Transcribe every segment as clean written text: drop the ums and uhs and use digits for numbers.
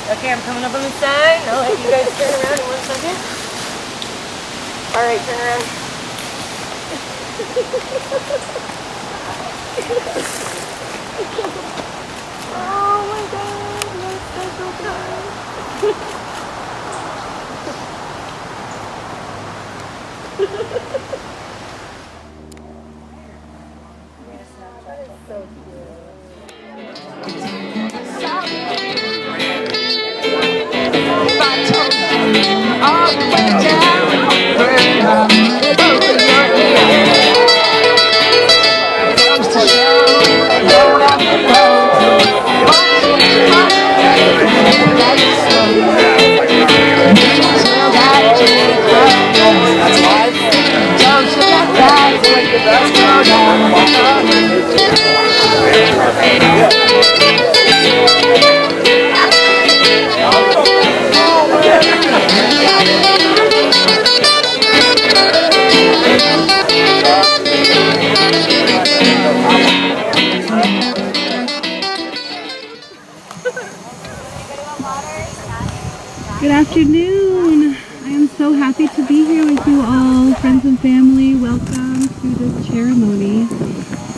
Okay, I'm coming up on the side. I'll let you guys turn around in 1 second. Alright, turn around. Oh my god, my special time. That is so cute. All the way down, comes to show, don't have to go. Good afternoon. I am so happy to be here with you all, friends and family. Welcome to this ceremony.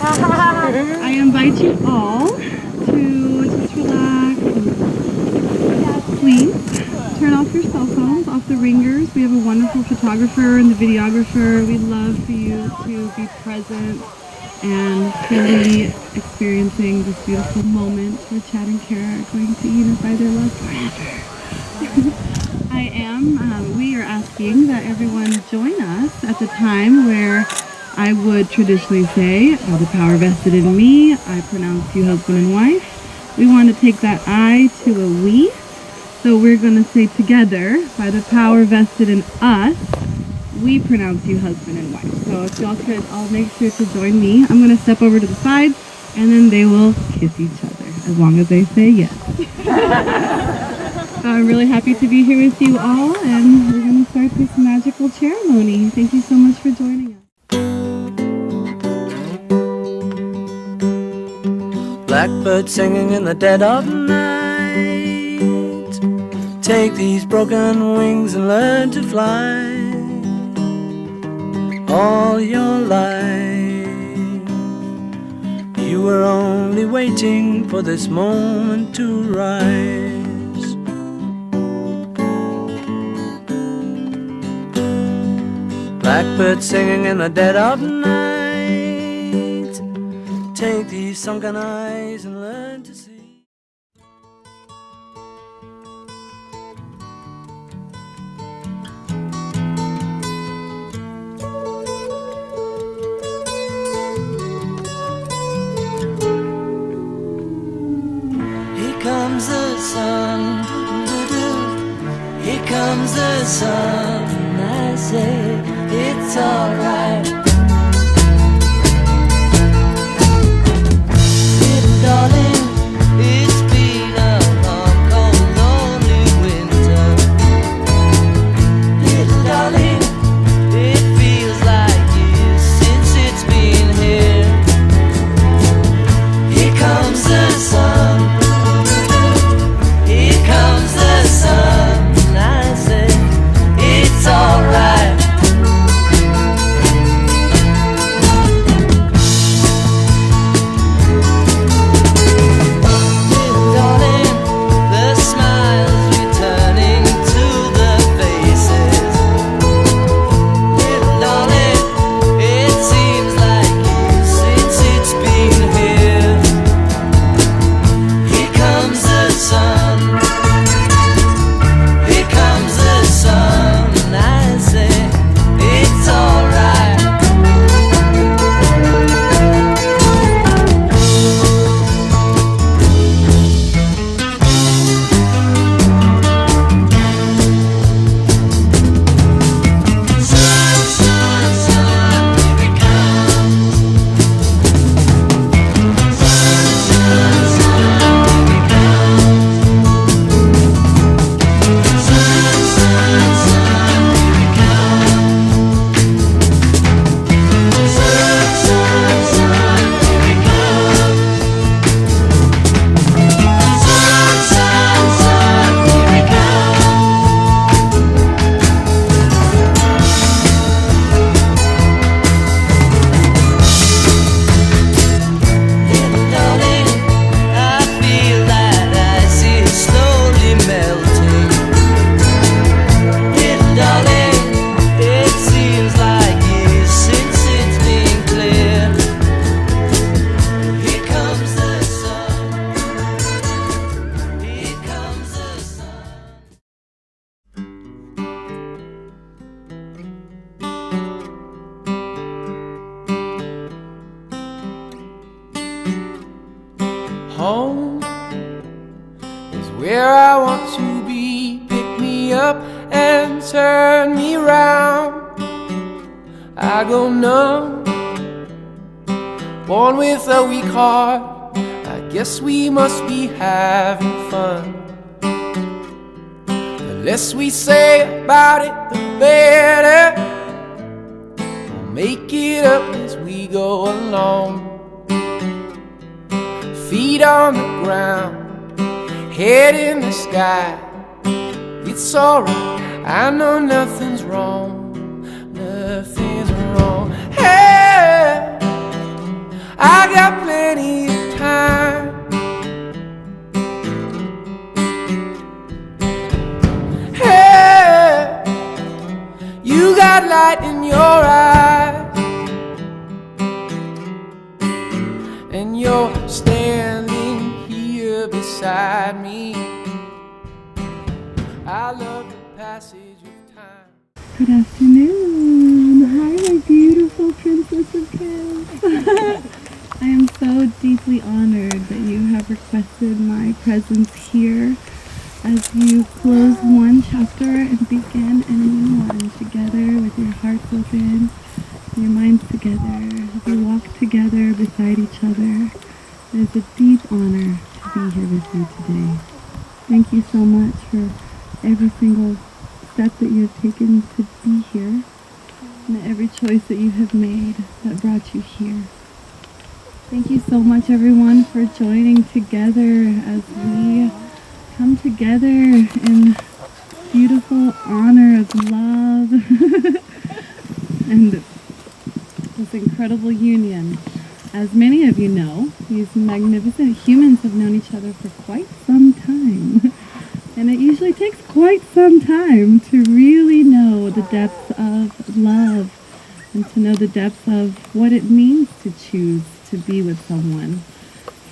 I invite you all to just relax and please turn off your cell phones, off the ringers. We have a wonderful photographer and the videographer. We'd love for you to be present and fully experiencing this beautiful moment where Chad and Kara are going to unify their love forever. We are asking that everyone join us at the time where I would traditionally say, by the power vested in me, I pronounce you husband and wife. We want to take that I to a we. So we're going to say together, by the power vested in us, we pronounce you husband and wife. So if y'all could all make sure to join me. I'm going to step over to the side and then they will kiss each other as long as they say yes. I'm really happy to be here with you all, and we're going to start this magical ceremony. Thank you so much for joining us. Blackbird singing in the dead of night. Take these broken wings and learn to fly. All your life you were only waiting for this moment to rise. Blackbird singing in the dead of night. Take these sunken eyes and learn to see. Here comes the sun, here comes the sun. I say it's alright. Little darling, it's been a long, cold, lonely winter. where I want to be. Pick me up and turn me round. I go numb, born with a weak heart. I guess we must be having fun. The less we say about it, the better. We'll make it up as we go along. Feet on the ground, head in the sky. It's alright, I know nothing's wrong. Nothing's wrong. Hey, I got plenty of time. Hey, you got light in your eyes, and you're standing here beside me. I love the passage of time. Good afternoon. Hi, my beautiful Princess of Chaos. I am so deeply honored that you have requested my presence here as you close one chapter and begin a new one together with your hearts open, your minds together, as you walk together beside each other. It is a deep honor to be here with you today. Thank you so much for every single step that you have taken to be here, and every choice that you have made that brought you here. Thank you so much, everyone, for joining together as we come together in beautiful honor of love and this incredible union. As many of you know, these magnificent humans have known each other for quite some time. And it usually takes quite some time to really know the depths of love and to know the depths of what it means to choose to be with someone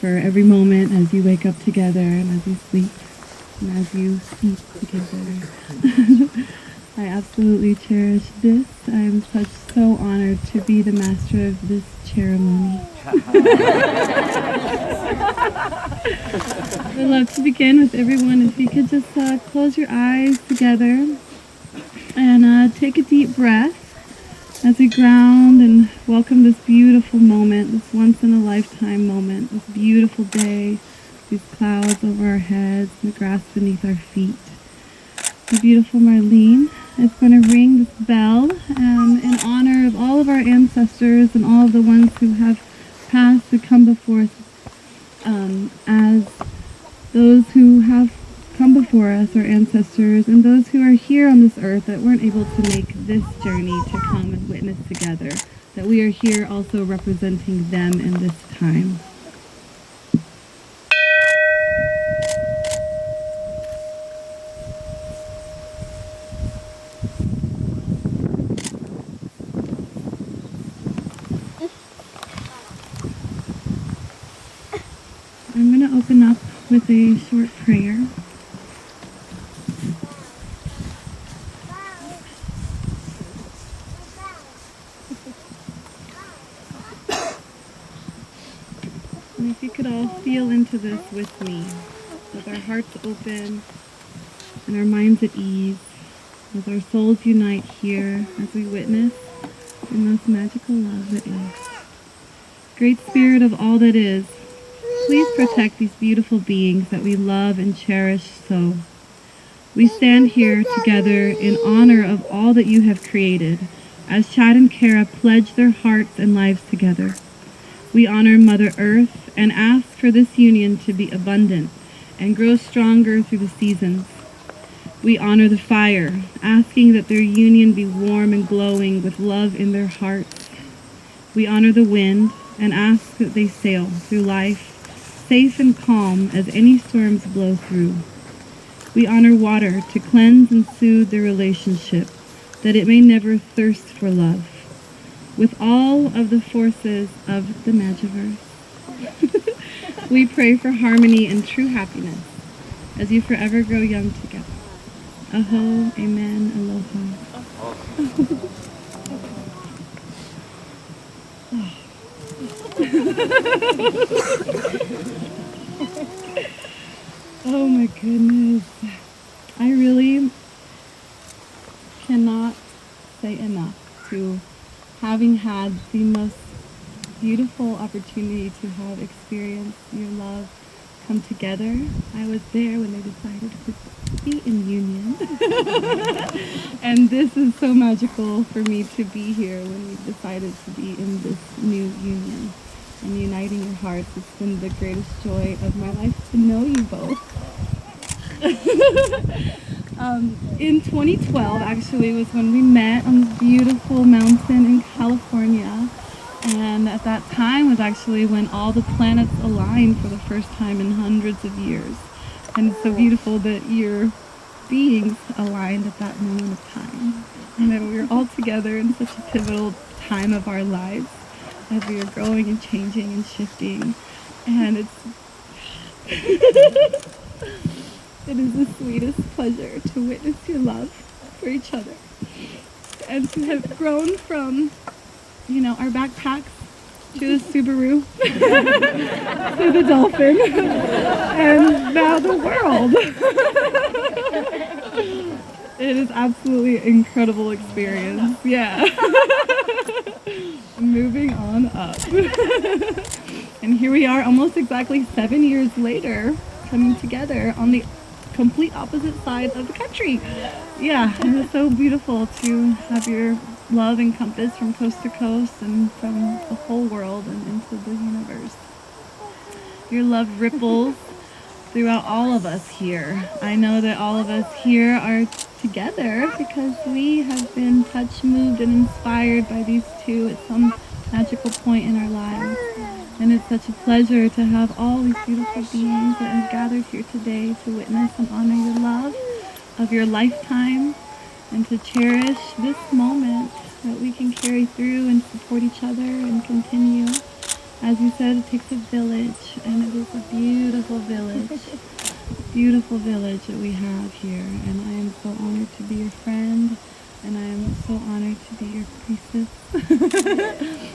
for every moment as you wake up together and as you sleep and as you eat together. I absolutely cherish this. I am so honored to be the master of this charamony. I'd love to begin with everyone if you could just close your eyes together and take a deep breath as we ground and welcome this beautiful moment, this once-in-a-lifetime moment, this beautiful day, these clouds over our heads, and the grass beneath our feet. The beautiful Marlene is going to ring this bell in honor of all of our ancestors and all of the ones who have passed and come before us, as those who have come before us, our ancestors, and those who are here on this earth that weren't able to make this journey to come and witness together, that we are here also representing them in this time. I'm going to open up with a short prayer. And if you could all feel into this with me, with our hearts open and our minds at ease, as our souls unite here as we witness the most magical love that is. Great Spirit of all that is, please protect these beautiful beings that we love and cherish so. We stand here together in honor of all that you have created, as Chad and Kara pledge their hearts and lives together. We honor Mother Earth and ask for this union to be abundant and grow stronger through the seasons. We honor the fire, asking that their union be warm and glowing with love in their hearts. We honor the wind and ask that they sail through life safe and calm as any storms blow through. We honor water to cleanse and soothe their relationship, that it may never thirst for love. With all of the forces of the Magiverse, we pray for harmony and true happiness as you forever grow young together. Aho, amen, aloha. Oh my goodness. I really cannot say enough to having had the most beautiful opportunity to have experienced your love come together. I was there when they decided to be in union. And this is so magical for me to be here when we decided to be in this new union and uniting your hearts. It's been the greatest joy of my life to know you both. In 2012 actually was when we met on this beautiful mountain in California. And at that time was actually when all the planets aligned for the first time in hundreds of years. And it's so beautiful that your beings aligned at that moment of time. And that we were all together in such a pivotal time of our lives as we were growing and changing and shifting. And it is the sweetest pleasure to witness your love for each other. And to have grown from our backpacks to the Subaru, to the Dolphin, and now the world. It is absolutely an incredible experience. Yeah. Moving on up. And here we are almost exactly 7 years later, coming together on the complete opposite side of the country. Yeah, and it's so beautiful to have your love encompass from coast to coast and from the whole world and into the universe. Your love ripples throughout all of us here. I know that all of us here are together because we have been touched, moved, and inspired by these two at some magical point in our lives. And it's such a pleasure to have all these beautiful beings that have gathered here today to witness and honor your love of your lifetime, and to cherish this moment that we can carry through and support each other and continue. As you said, it takes a village, and it is a beautiful village that we have here. And I am so honored to be your friend, and I am so honored to be your priestess.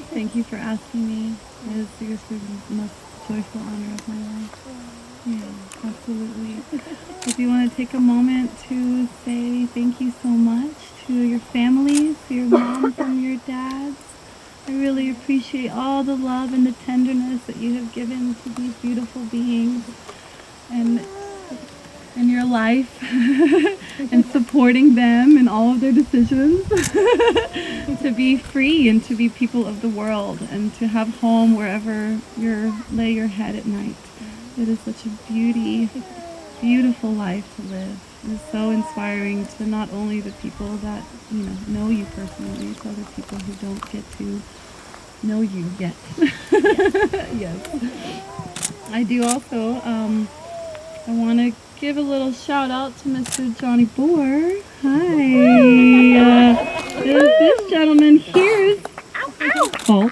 Thank you for asking me. It is seriously the most joyful honor of my life. Yeah, absolutely. If you want to take a moment to say thank you so much to your families, to your moms and your dads. I really appreciate all the love and the tenderness that you have given to these beautiful beings and in your life and supporting them in all of their decisions to be free and to be people of the world and to have home wherever you lay your head at night. It is such a beautiful life to live. It is so inspiring to not only the people that know you personally, to other people who don't get to know you yet. Yes. I do also, I want to give a little shout out to Mr. Johnny Bohr. Hi. This gentleman here is fault.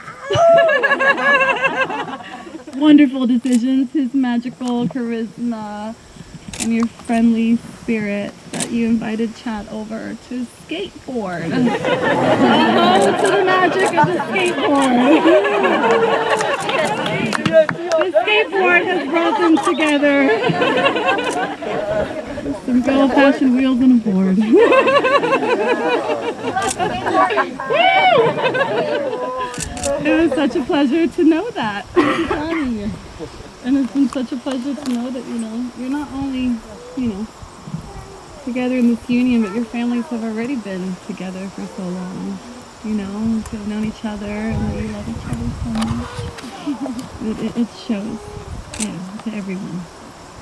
Wonderful decisions, his magical charisma, and your friendly spirit that you invited Chad over to skateboard. To the magic of the skateboard. The skateboard has brought them together. Some good old-fashioned wheels and a board. It was such a pleasure to know that. Johnny. And it's been such a pleasure to know that, you're not only, together in this union, but your families have already been together for so long. To have known each other and that you love each other so much. It shows, to everyone.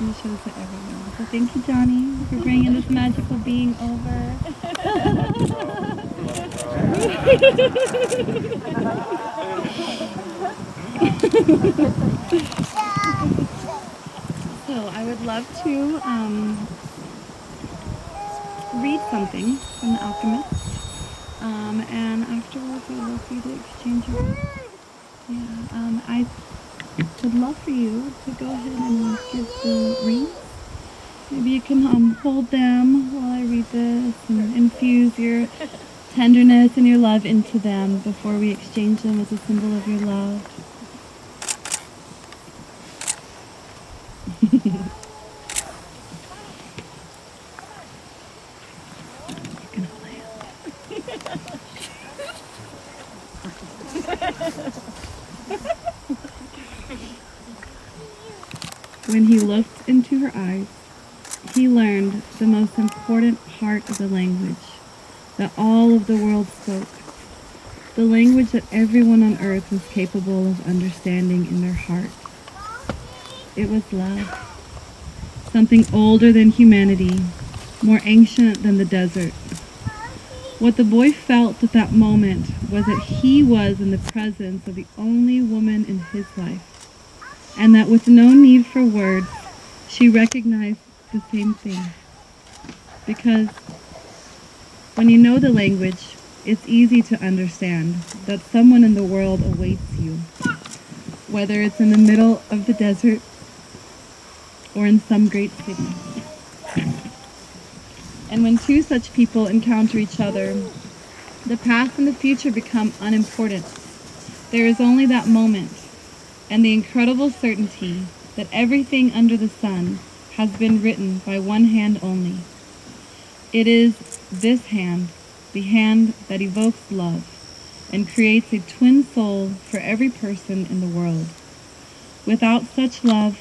It shows to everyone. So thank you, Johnny, for bringing this magical being over. So I would love to read something from The Alchemist, and afterwards I'd love for you to exchange your words. Yeah, I would love for you to go ahead and give the rings. Maybe you can hold them while I read this and infuse your tenderness and your love into them before we exchange them as a symbol of your love. When he looked into her eyes, he learned the most important part of the language that all of the world spoke, the language that everyone on earth was capable of understanding in their heart. It was love, something older than humanity, more ancient than the desert. What the boy felt at that moment was that he was in the presence of the only woman in his life, and that with no need for words, she recognized the same thing. Because when you know the language, it's easy to understand that someone in the world awaits you, whether it's in the middle of the desert or in some great city. And when two such people encounter each other, the past and the future become unimportant. There is only that moment and the incredible certainty that everything under the sun has been written by one hand only. It is this hand, the hand that evokes love and creates a twin soul for every person in the world. Without such love,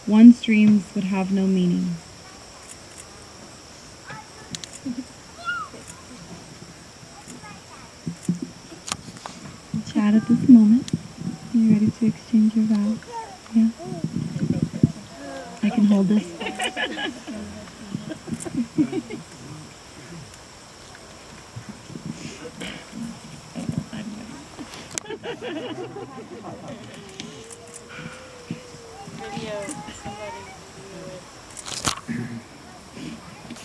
one's dreams would have no meaning. Chat at this moment. Are you ready to exchange your vows? Yeah? I can hold this.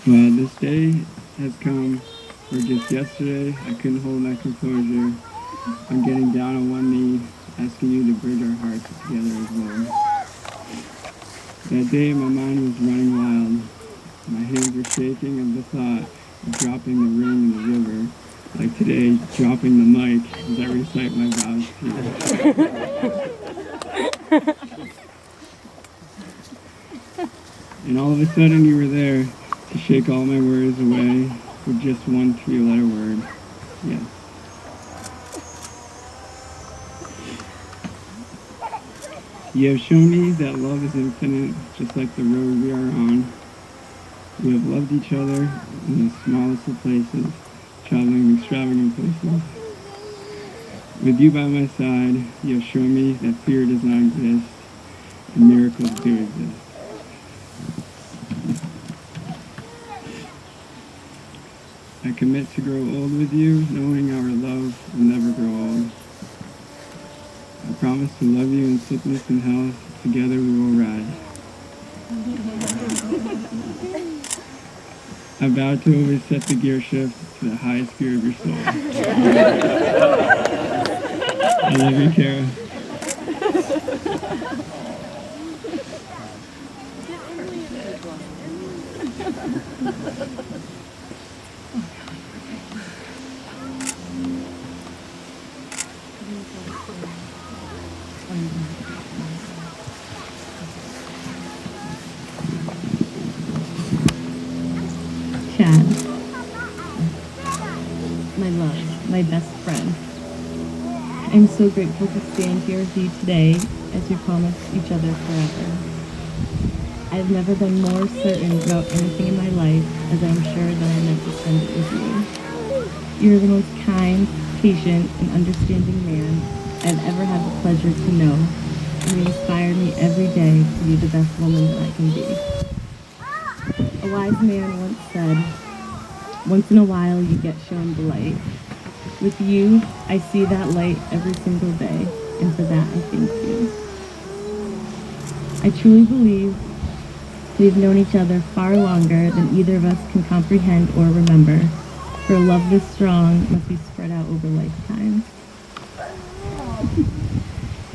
Well, this day has come, or just yesterday, I couldn't hold my composure. I'm getting down on one knee, asking you to bridge our hearts together as one. That day, my mind was running wild. My hands were shaking at the thought of dropping the ring in the river. Like today, dropping the mic as I recite my vows to you. And all of a sudden, you were there to shake all my worries away with just one three-letter word. Yes. You have shown me that love is infinite, just like the road we are on. We have loved each other in the smallest of places, traveling extravagant places. With you by my side, you have shown me that fear does not exist, and miracles do exist. I commit to grow old with you, knowing our love will never grow old. I promise to love you in sickness and health. Together we will ride. I vow to always set the gear shift to the highest gear of your soul. I love you, Kara. Chad, my love, my best friend. I'm so grateful to stand here with you today as we promise each other forever. I've never been more certain about anything in my life as I'm sure that I'm meant to spend it with you. You're the most kind, patient, and understanding man I've ever had the pleasure to know. You inspire me every day to be the best woman that I can be. A wise man once said, once in a while you get shown the light. With you, I see that light every single day, and for that I thank you. I truly believe we've known each other far longer than either of us can comprehend or remember, for love this strong must be spread out over lifetimes.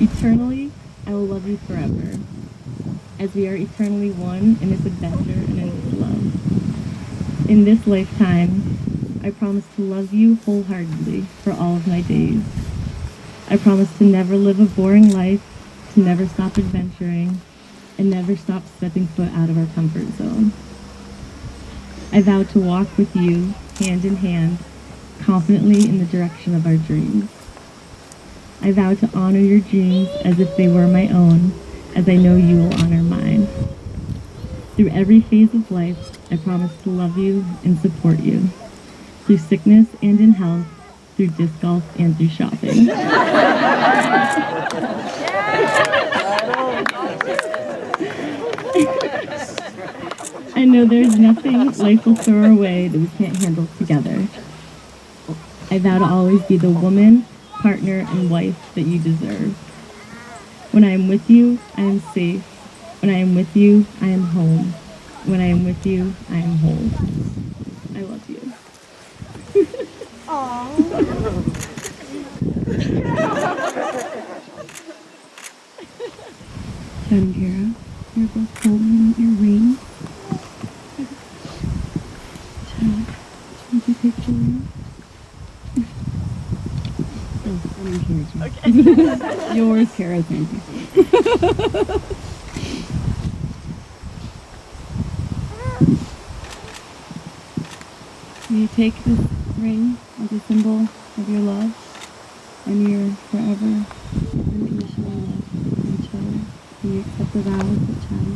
Eternally, I will love you forever, as we are eternally one in this adventure and in this love. In this lifetime, I promise to love you wholeheartedly for all of my days. I promise to never live a boring life, to never stop adventuring, and never stop stepping foot out of our comfort zone. I vow to walk with you, hand in hand, confidently in the direction of our dreams. I vow to honor your dreams as if they were my own, as I know you will honor mine. Through every phase of life, I promise to love you and support you. Through sickness and in health, through disc golf and through shopping. I know there's nothing life will throw our way that we can't handle together. I vow to always be the woman, partner, and wife that you deserve. When I am with you, I am safe. When I am with you, I am home. When I am with you, I am whole. I love you. Chad and Kara, you're both holding your ring. Chad, would you take the ring? Oh, I mean Kara's ring. Okay. Yours, Kara's ring. Will you take this ring as a symbol of your love and your forever unconditional love for each other? Will you accept the vows that Chad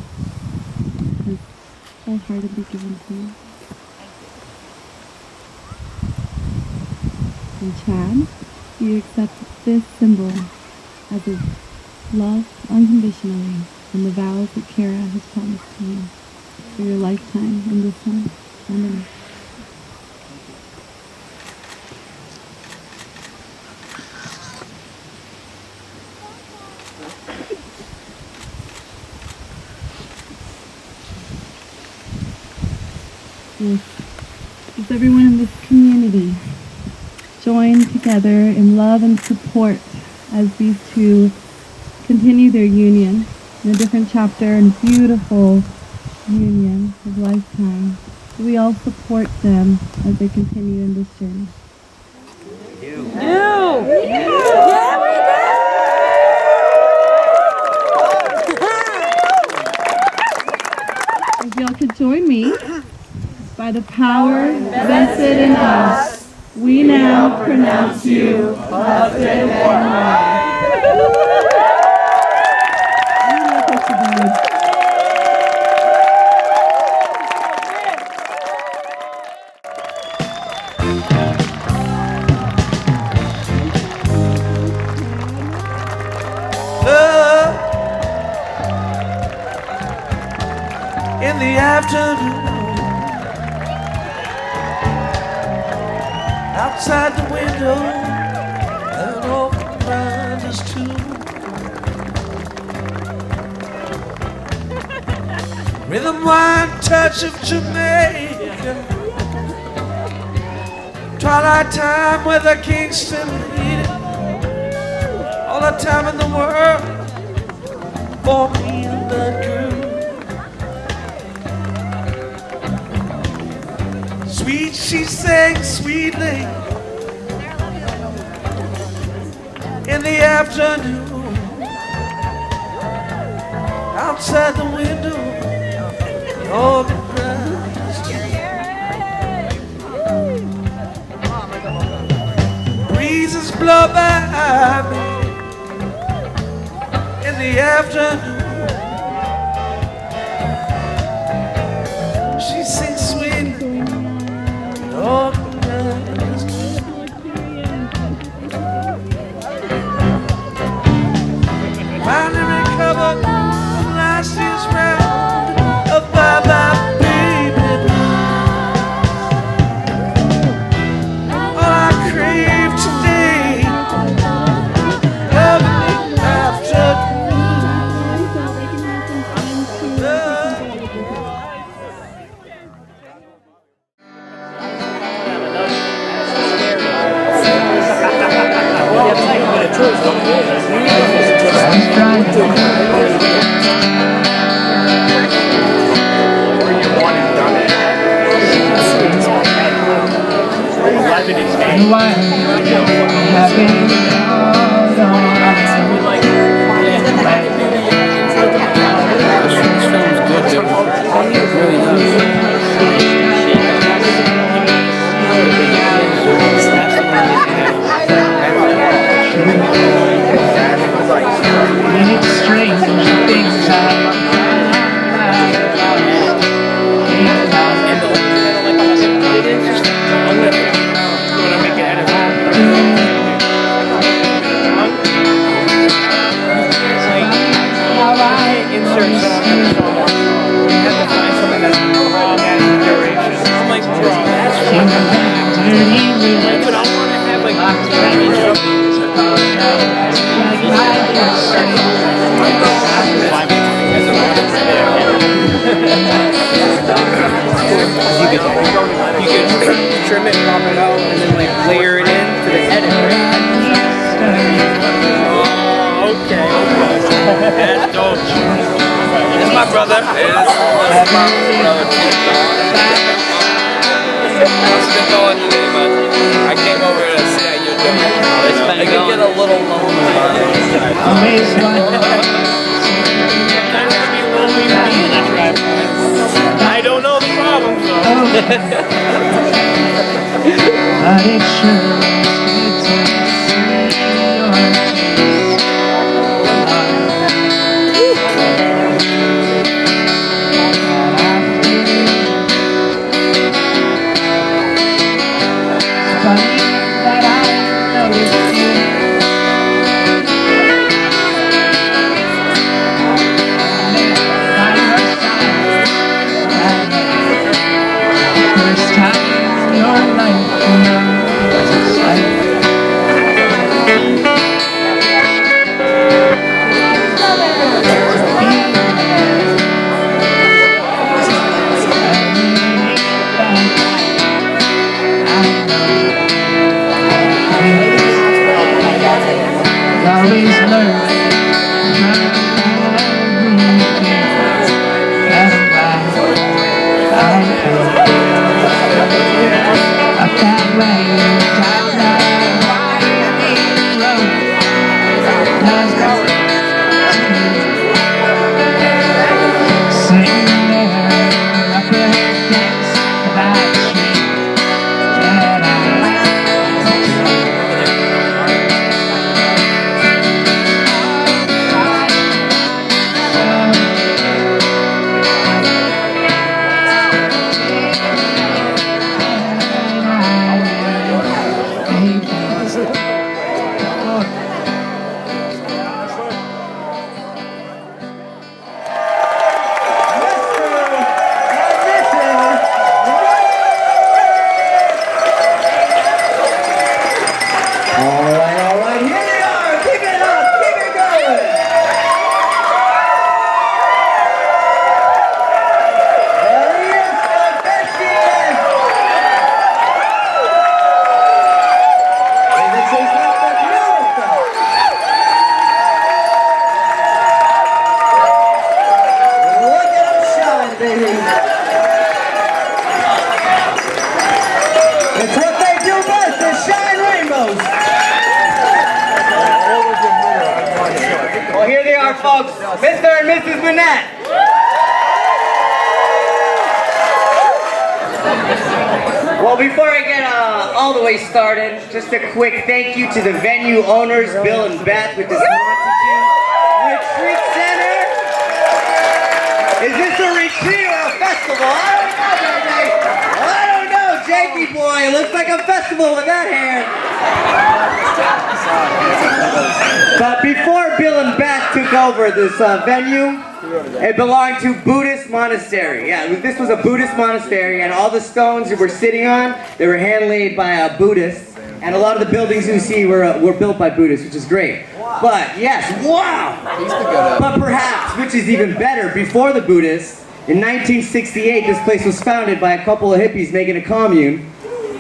has wholeheartedly given to you? And Chad, will you accept this symbol as a love unconditionally and the vows that Kara has promised to you for your lifetime in this one and in Does everyone in this community join together in love and support as these two continue their union in a different chapter and beautiful union of lifetime? Do we all support them as they continue in this journey? If y'all could join me. By the power vested in us, we now pronounce you husband and wife. In the afternoon, outside the window, an open ground is too. Rhythm, wine, touch of Jamaica. Twilight time with a Kingston heated. All the time in the world for me and the crew. Sweet, she sang sweetly in the afternoon, outside the window, all the grass. Breezes blow by me in the afternoon. She sings sweetly, all the grass. Finally recovered from last year's round of bye-bye, baby. All I crave today, lovely afternoon. trim it, pop it out, and then like layer it in for the edit, right? Okay. That's dope. This is my brother. Yeah, this is my brother. How's it going today, man? I came over to see how you're doing. It can get a little lonely. I don't know the problem, so. But it sure is good to see your face. Funny that I noticed you. By your side, first time in your life, you know what it's like. Always learn from everything. That's why I feel up that way down that winding road. Does that sitting there up against that tree that All right, here they are. Keep it up, keep it going. Elias Kardashian. And this is not the beautiful. Look at them shine, baby. It's what they do best, they shine rainbows. Well, here they are, folks. Mr. and Mrs. Manette. Well, before I get all the way started, just a quick thank you to the venue owners, Bill and Beth, with this Montague Retreat Center. Is this a retreat or a festival? I don't know, baby. I don't know, Jakey boy. It looks like a festival with that hair. But before Bill and Beth took over this venue, it belonged to Buddhist monastery. Yeah, this was a Buddhist monastery, and all the stones that we're sitting on, they were hand-laid by Buddhists, and a lot of the buildings you see were built by Buddhists, which is great. But yes, wow! But perhaps, which is even better, before the Buddhists, in 1968, this place was founded by a couple of hippies making a commune,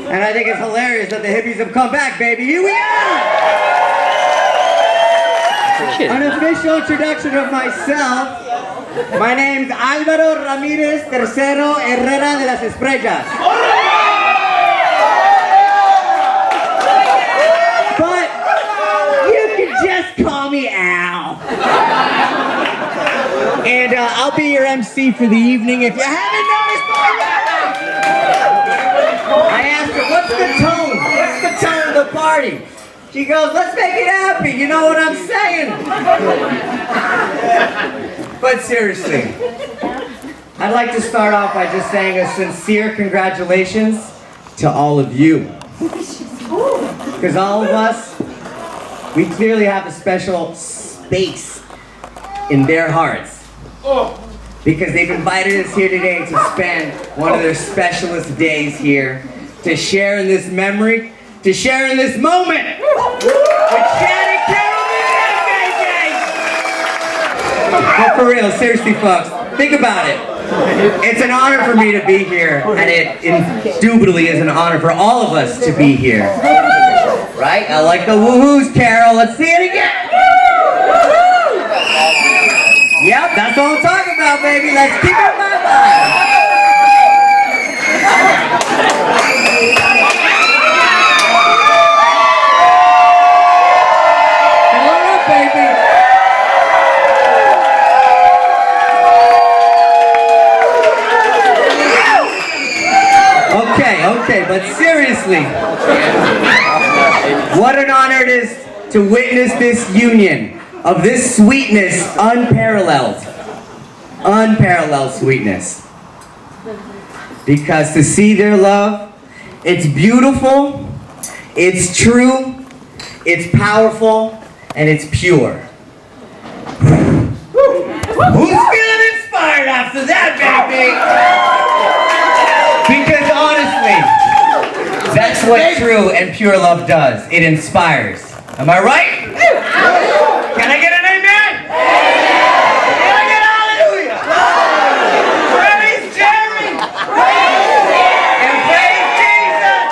and I think it's hilarious that the hippies have come back, baby. Here we are! An official introduction of myself. My name's Álvaro Ramírez Tercero Herrera de las Estrellas. But you can just call me Al. And I'll be your MC for the evening if you haven't noticed already. I asked her, what's the tone? What's the tone of the party? She goes, let's make it happy, you know what I'm saying? But seriously, I'd like to start off by just saying a sincere congratulations to all of you. Because all of us, we clearly have a special space in their hearts. Because they've invited us here today to spend one of their specialist days here, to share in this memory, to share in this moment with Chad and Carol Manette, baby! But for real, seriously folks, think about it. It's an honor for me to be here, and it indubitably is an honor for all of us to be here. Right? I like the woohoos, Carol. Let's see it again. Yep, that's what I'm talking about, baby. Let's keep it alive. Okay, but seriously, what an honor it is to witness this union of this sweetness, unparalleled sweetness. Because to see their love, it's beautiful, it's true, it's powerful, and it's pure. Who's feeling inspired after that, baby? Because honestly, that's what true and pure love does. It inspires. Am I right? Can I get an amen? Can I get a hallelujah? Praise Jerry! And praise Jesus!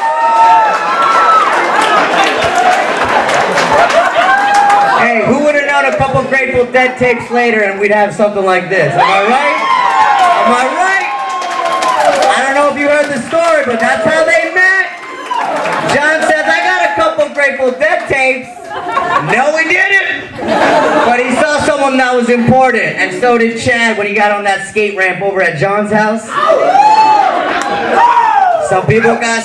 Hey, who would have known a couple Grateful Dead tapes later and we'd have something like this? Am I right? Am I right? I don't know if you heard the story, but that's how they met. John says, I got a couple Grateful Dead tapes. No, he didn't. But he saw someone that was important, and so did Chad when he got on that skate ramp over at John's house. Some people got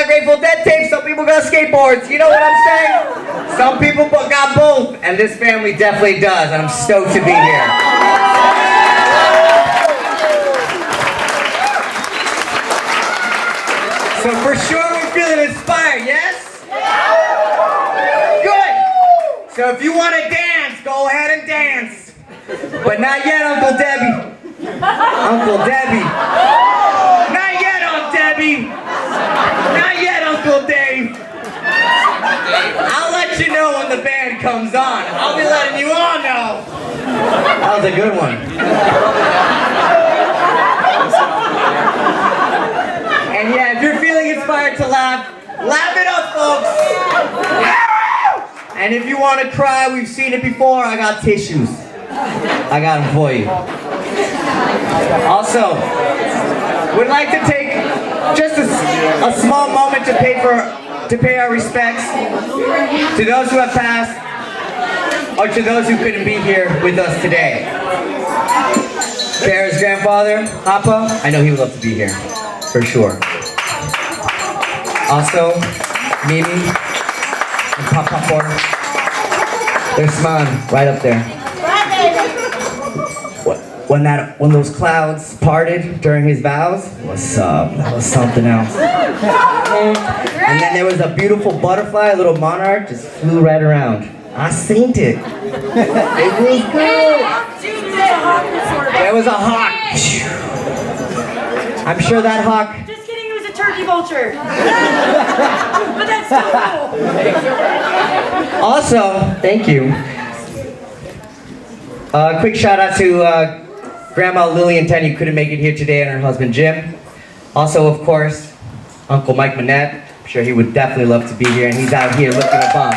Grateful Dead tapes, some people got skateboards. You know what I'm saying? Some people got both, and this family definitely does, and I'm stoked to be here. So for sure we're feeling inspired, yes? Good! So if you want to dance, go ahead and dance. But not yet, Uncle Debbie. Uncle Debbie. Not yet, Aunt Debbie. Not yet, Uncle Dave. I'll let you know when the band comes on. I'll be letting you all know. That was a good one. And yeah, if you're feeling inspired to laugh, laugh it up, folks. And if you want to cry, we've seen it before, I got tissues. I got them for you. Also, we'd like to take just a small moment to pay our respects to those who have passed or to those who couldn't be here with us today. Kara's grandfather, Papa, I know he would love to be here, for sure. Also, Mimi and Papa Ford. They're smiling right up there. When those clouds parted during his vows, what's up? That was something else. And then there was a beautiful butterfly, a little monarch, just flew right around. I seen it. It was good. There was a hawk. I'm sure that hawk. Just kidding, it was a turkey vulture. But that's so cool. Also, thank you. Quick shout out to Grandma Lillian Ten, who couldn't make it here today, and her husband Jim. Also, of course, Uncle Mike Manette. I'm sure he would definitely love to be here, and he's out here looking above.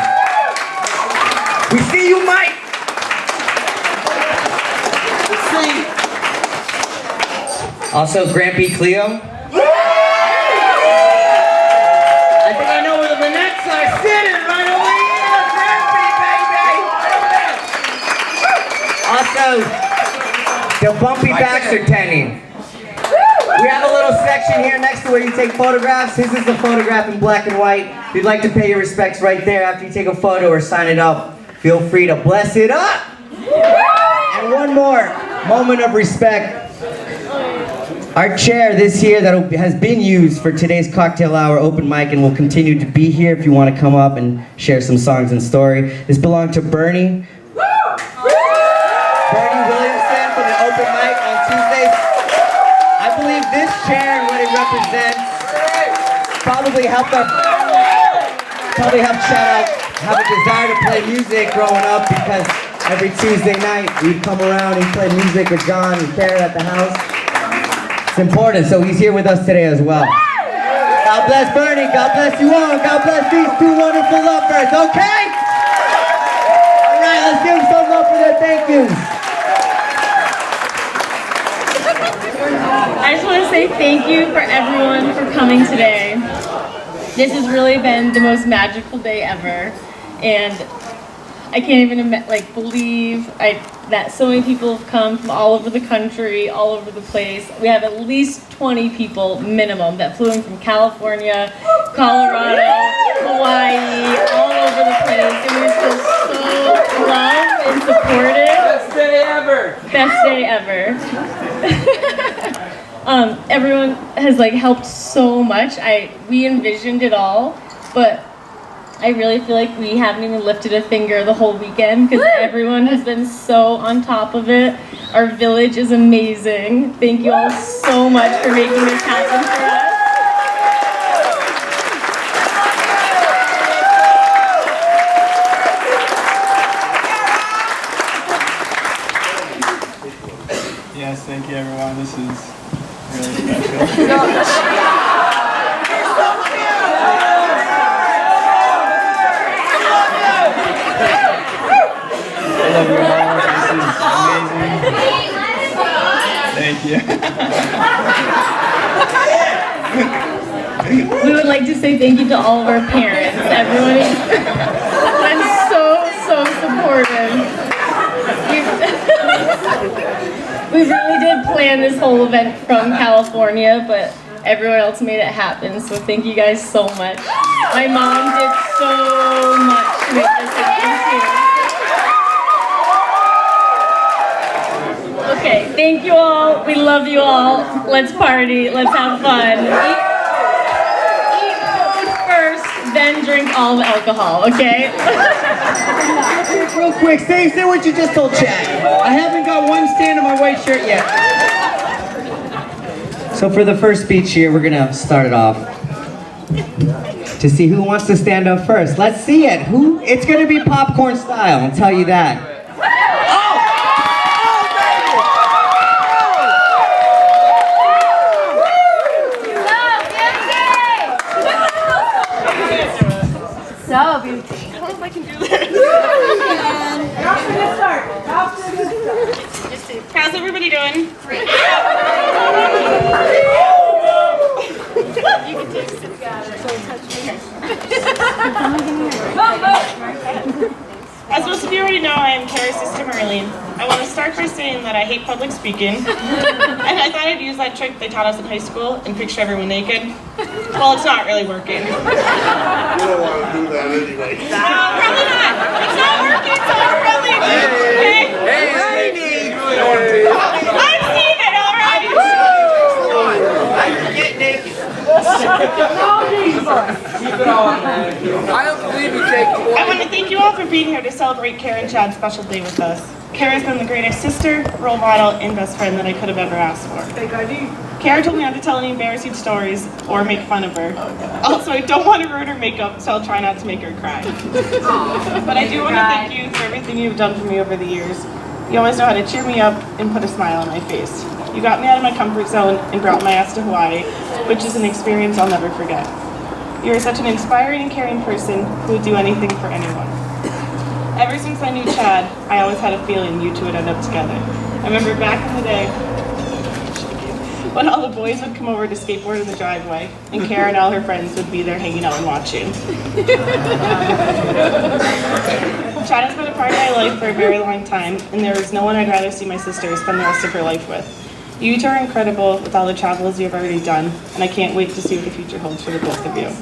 We see you, Mike! Also, Grampy Cleo. I think I know where the Manettes are sitting, right over here, Grampy, baby! Also, the Bumpy Baxter Tenny. We have a little section here next to where you take photographs. His is a photograph in black and white. If you'd like to pay your respects right there after you take a photo or sign it up, feel free to bless it up. And one more moment of respect. Our chair this year that has been used for today's cocktail hour open mic and will continue to be here if you want to come up and share some songs and story. This belonged to Bernie. Bernie Williamson for the open mic on Tuesdays. I believe this chair and what it represents probably helped Chad have a desire to play music growing up, because every Tuesday night we'd come around and play music with John and Kara at the house. It's important, so he's here with us today as well. God bless Bernie, God bless you all, God bless these two wonderful lovebirds, okay? All right, let's give them some love for their thank yous. I just want to say thank you for everyone for coming today. This has really been the most magical day ever, and I can't even believe that so many people have come from all over the country, all over the place. We have at least 20 people minimum that flew in from California, Colorado, Hawaii, all over the place. And we're just so loved and supported. Best day ever. Best day ever. Everyone has helped so much. We envisioned it all, but I really feel like we haven't even lifted a finger the whole weekend because everyone has been so on top of it. Our village is amazing. Thank you all so much for making this happen for us. Yes, thank you everyone. This is really special. I love you all. This is amazing. Thank you. We would like to say thank you to all of our parents. Everyone has been so supportive. We really did plan this whole event from California, but everyone else made it happen, so thank you guys so much. My mom did so much to make this happen too. Okay, thank you all. We love you all. Let's party. Let's have fun. Eat food first, then drink all the alcohol, okay? Real quick, say what you just told Chad. I haven't got one stand on my white shirt yet. So for the first speech here, we're gonna start it off to see who wants to stand up first. Let's see it. It's gonna be popcorn style, I'll tell you that. So beautiful. I don't know if I can do that. How's everybody doing? You can take it. As most of you already know, I am Kara's sister Marlene. I want to start by saying that I hate public speaking, and I thought I'd use that trick they taught us in high school and picture everyone naked. Well, it's not really working. You don't want to do that anyway. No, probably not. It's not working, so I'm probably okay. I'm Steven, all right? I can get naked. I don't believe you, Jake. I want to thank you all for being here to celebrate Kara and Chad's special day with us. Kara's been the greatest sister, role model, and best friend that I could have ever asked for. Kara told me not to tell any embarrassing stories or make fun of her. Also, I don't want to ruin her makeup, so I'll try not to make her cry. But I do want to thank you for everything you've done for me over the years. You always know how to cheer me up and put a smile on my face. You got me out of my comfort zone and brought my ass to Hawaii, which is an experience I'll never forget. You are such an inspiring and caring person who would do anything for anyone. Ever since I knew Chad, I always had a feeling you two would end up together. I remember back in the day when all the boys would come over to skateboard in the driveway, and Kara and all her friends would be there hanging out and watching. Chad has been a part of my life for a very long time, and there is no one I'd rather see my sister spend the rest of her life with. You two are incredible with all the travels you've already done, and I can't wait to see what the future holds for the both of you.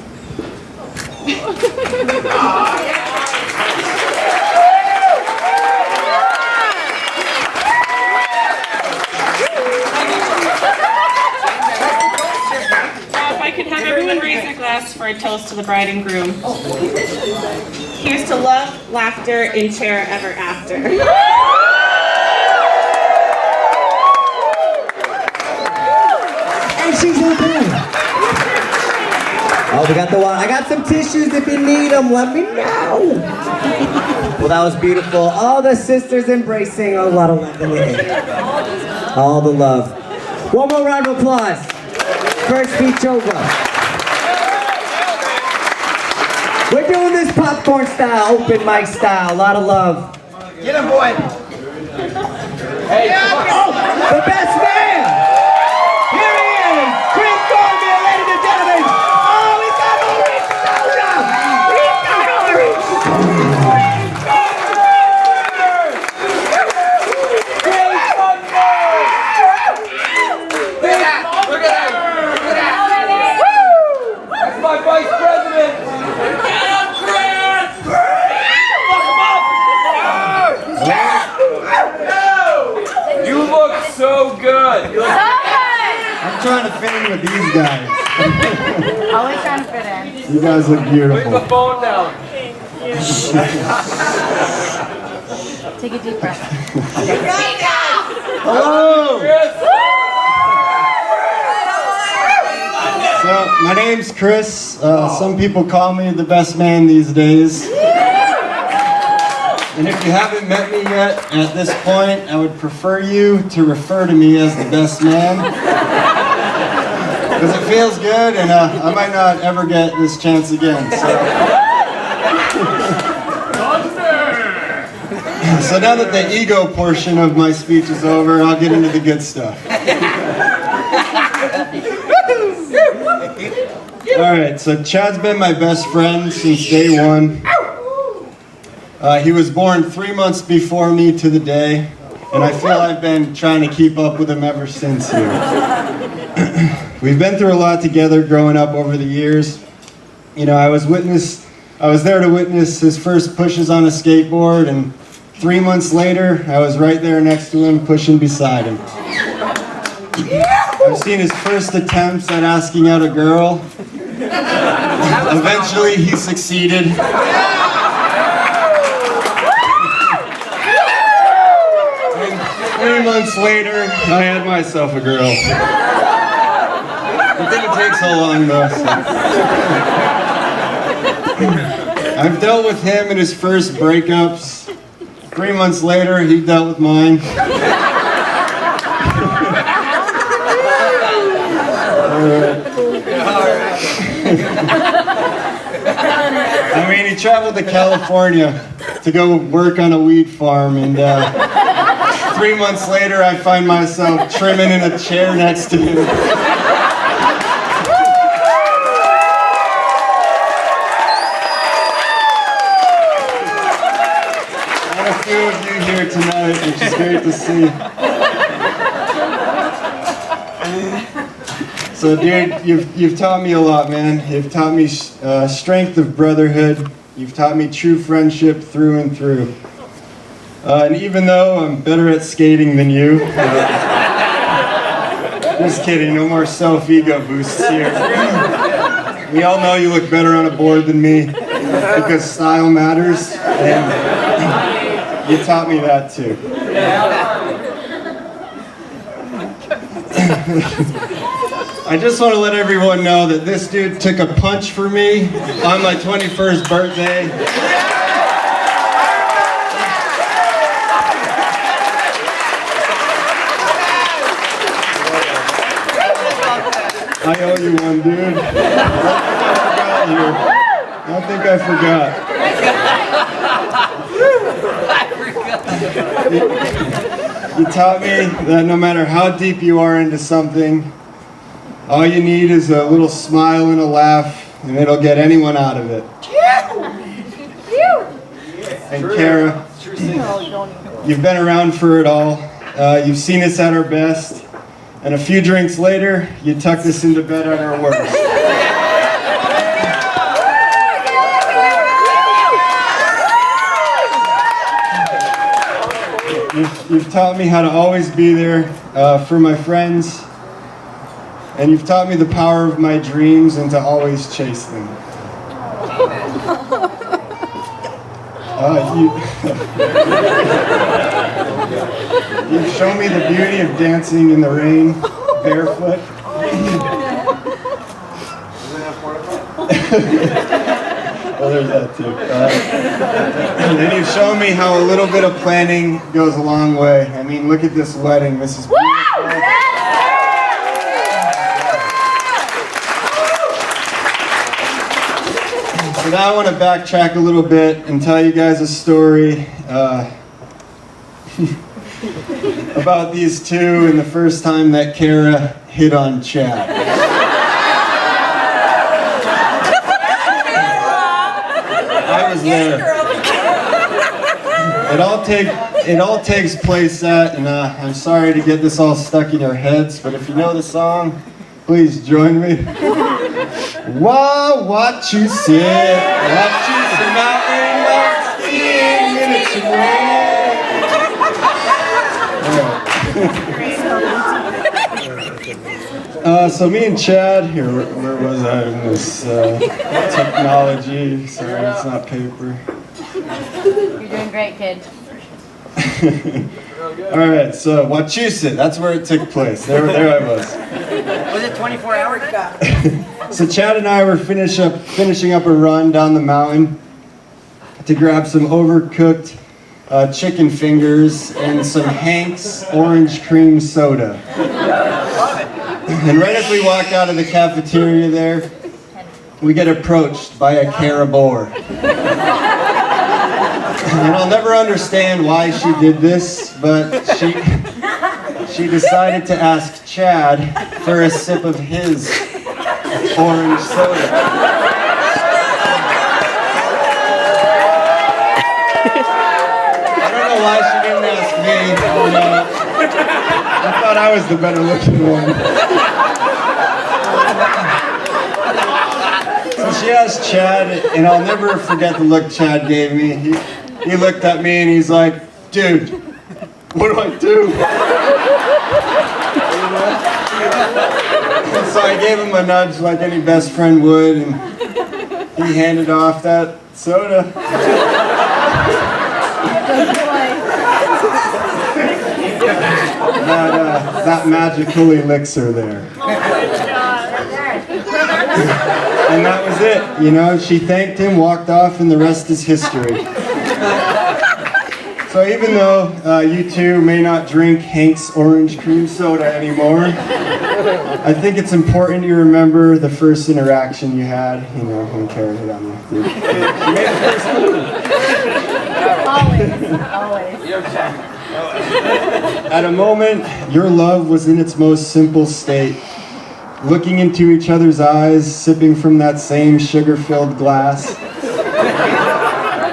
If I could have everyone raise their glass for a toast to the bride and groom. Here's to love, laughter, and terror ever after. And she's open. Oh, we got the water. I got some tissues if you need them. Let me know. Well, that was beautiful. All the sisters embracing a lot of love in the air. All the love. One more round of applause. First speech over. We're doing this popcorn style, open mic style, a lot of love. Get him, boy. Hey, oh, the best man! Here he is, Chris Cormier, ladies and gentlemen. Oh, we got orange soda! We got orange soda! Look at that! That's my vice president! Get him, Chris! You look so good! I'm trying to fit in with these guys. Always trying to fit in. You guys look Put beautiful. the phone down. Take a deep breath. Hello! Chris! So, my name's Chris. Some people call me the best man these days. And if you haven't met me yet, at this point, I would prefer you to refer to me as the best man. Because it feels good, and I might not ever get this chance again. So now that the ego portion of my speech is over, I'll get into the good stuff. Alright, so Chad's been my best friend since day one. He was born 3 months before me to the day, and I feel I've been trying to keep up with him ever since here. We've been through a lot together growing up over the years. You know, I was there to witness his first pushes on a skateboard, and 3 months later, I was right there next to him, pushing beside him. I've seen his first attempts at asking out a girl. Eventually, he succeeded. And 3 months later, I had myself a girl. It didn't take so long, though. I've dealt with him in his first breakups. 3 months later, he dealt with mine. I mean, he traveled to California to go work on a weed farm, and 3 months later, I find myself trimming in a chair next to him. And a few of you here tonight, which is great to see. So, dude, you've taught me a lot, man. You've taught me strength of brotherhood. You've taught me true friendship through and through. And even though I'm better at skating than you, just kidding, no more self-ego boosts here. We all know you look better on a board than me because style matters, and you taught me that too. I just want to let everyone know that this dude took a punch for me on my 21st birthday. I owe you one, dude. I don't think I forgot. You taught me that no matter how deep you are into something, all you need is a little smile and a laugh, and it'll get anyone out of it. And Kara, you've been around for it all. You've seen us at our best, and a few drinks later, you tucked us into bed at our worst. You've taught me how to always be there for my friends. And you've taught me the power of my dreams and to always chase them. You've shown me the beauty of dancing in the rain, barefoot. Well, there's that too. And then you've shown me how a little bit of planning goes a long way. I mean, look at this wedding. This is beautiful. So now I want to backtrack a little bit and tell you guys a story about these two and the first time that Kara hit on Chad. I was there. It all takes place at, and I'm sorry to get this all stuck in your heads, but if you know the song, please join me. Wow, what you said, what you said, mountain lost 10 minutes away. So me and Chad, here, where was I in this technology? Sorry, it's not paper. You're doing great, kid. Alright, so Wachusett, that's where it took place. There I was. Was it 24 hours? So Chad and I were finishing up a run down the mountain to grab some overcooked chicken fingers and some Hank's orange cream soda. And right as we walk out of the cafeteria there, we get approached by a caribou. And I'll never understand why she did this, but she decided to ask Chad for a sip of his orange soda. I don't know why she didn't ask me. I thought I was the better looking one. So she asked Chad, and I'll never forget the look Chad gave me. He looked at me and he's like, dude, what do I do? And so I gave him a nudge like any best friend would, and he handed off that soda. That magical elixir there. And that was it, you know, she thanked him, walked off, and the rest is history. So even though you two may not drink Hank's orange cream soda anymore, I think it's important you remember the first interaction you had, you know, when Kara hit on you. You made the first move. Always. At a moment, your love was in its most simple state. Looking into each other's eyes, sipping from that same sugar-filled glass.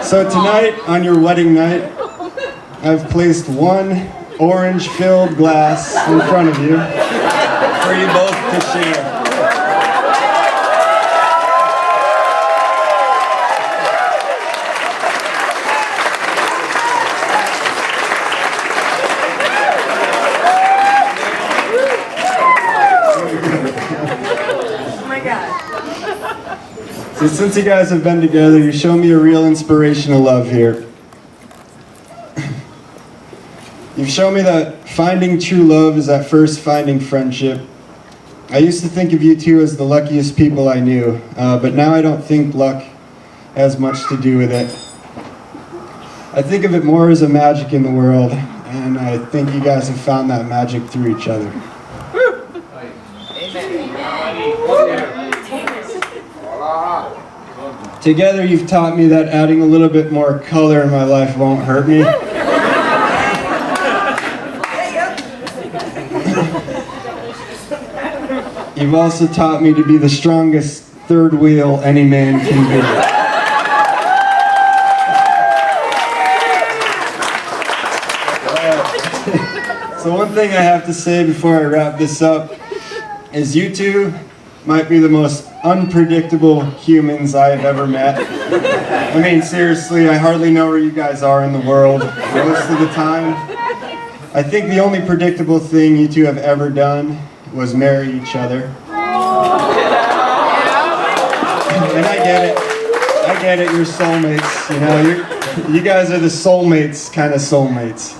So tonight, on your wedding night, I've placed one orange-filled glass in front of you for you both to share. Oh my God. So since you guys have been together, you show me a real inspiration of love here. You've shown me that finding true love is at first finding friendship. I used to think of you two as the luckiest people I knew, but now I don't think luck has much to do with it. I think of it more as a magic in the world, and I think you guys have found that magic through each other. Together you've taught me that adding a little bit more color in my life won't hurt me. You've also taught me to be the strongest third wheel any man can be. So one thing I have to say before I wrap this up is you two might be the most unpredictable humans I have ever met. I mean, seriously, I hardly know where you guys are in the world most of the time. I think the only predictable thing you two have ever done was marry each other. And I get it, you're soulmates, you know, you guys are the soulmates kind of soulmates.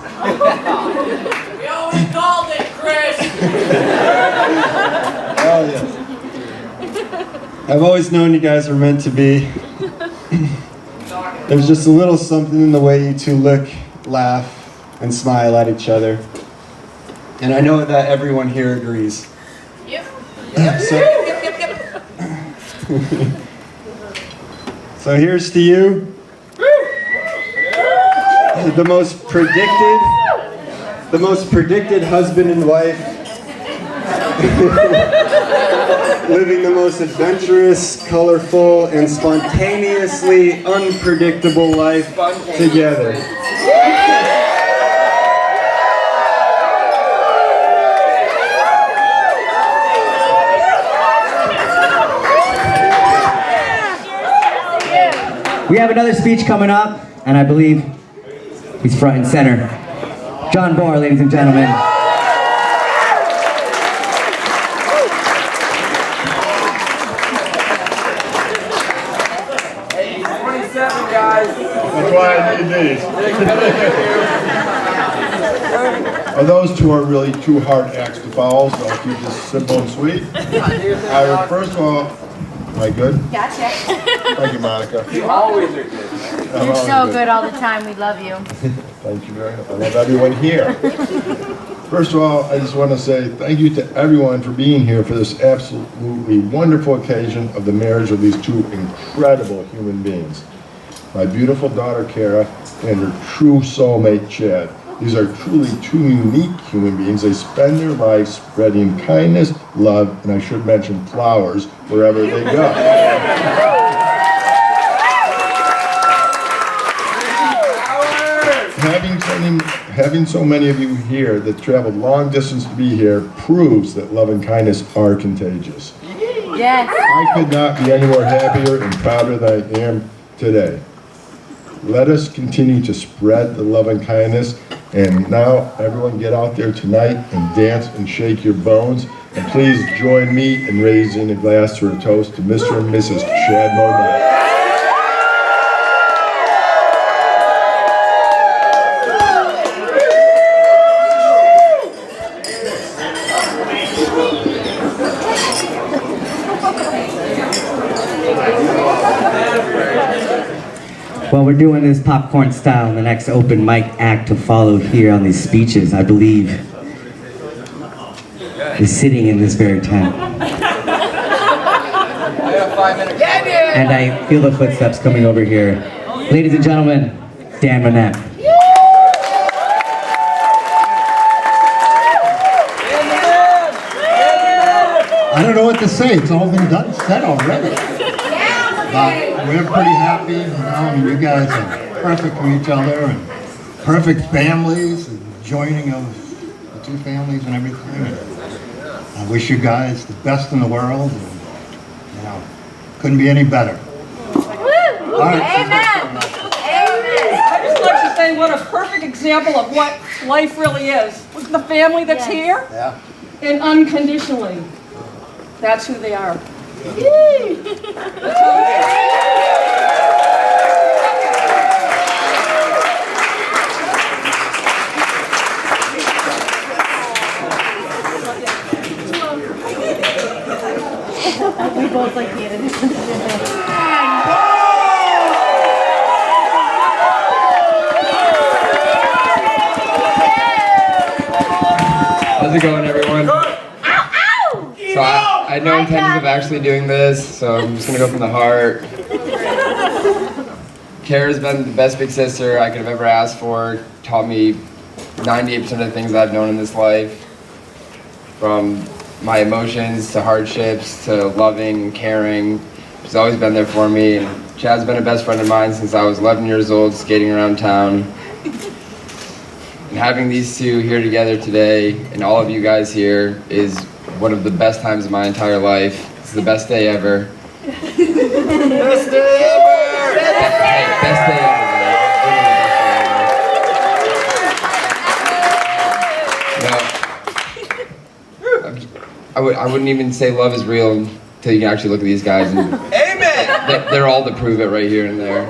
We always called it, Chris! Oh yeah. I've always known you guys were meant to be. There's just a little something in the way you two look, laugh, and smile at each other. And I know that everyone here agrees. Yep. So here's to you. The most predicted husband and wife. Living the most adventurous, colorful, and spontaneously unpredictable life together. We have another speech coming up, and I believe he's front and center. John Bohr, ladies and gentlemen. Hey, he's 27, guys. That's why I need these. Those two are really two hard acts to follow, so I'll keep this simple and sweet. First of all, am I good? Gotcha. Thank you, Monica. You always are good. You're so good all the time. We love you. Thank you very much. I love everyone here. First of all, I just want to say thank you to everyone for being here for this absolutely wonderful occasion of the marriage of these two incredible human beings. My beautiful daughter, Kara, and her true soulmate, Chad. These are truly two unique human beings. They spend their lives spreading kindness, love, and I should mention flowers wherever they go. Having so many of you here that traveled long distance to be here proves that love and kindness are contagious. Yes. I could not be any more happier and prouder than I am today. Let us continue to spread the love and kindness. And now, everyone get out there tonight and dance and shake your bones. And please join me in raising a glass for a toast to Mr. and Mrs. Chad Modell. Well, we're doing this popcorn style in the next open mic act to follow here on these speeches, I believe, is sitting in this very tent. And I feel the footsteps coming over here. Ladies and gentlemen, Dan Manette. I don't know what to say. It's all been done, said already. We're pretty happy, you know, you guys are perfect for each other and perfect families and joining of the two families and everything. And I wish you guys the best in the world. And, you know, couldn't be any better. All right. Amen. I just like to say what a perfect example of what life really is. With the family that's here, and unconditionally, that's who they are. That's all it is. We both like the edition. How's it going, everyone? So I had no intentions of actually doing this, so I'm just gonna go from the heart. Kara's been the best big sister I could have ever asked for. Taught me 98% of the things I've known in this life. From my emotions to hardships to loving and caring. She's always been there for me. And Chad's been a best friend of mine since I was 11 years old, skating around town. And having these two here together today, and all of you guys here, is one of the best times of my entire life. It's the best day ever. Best day ever! Best day ever. I wouldn't even say love is real until you can actually look at these guys. And Amen! They're all to prove it right here and there.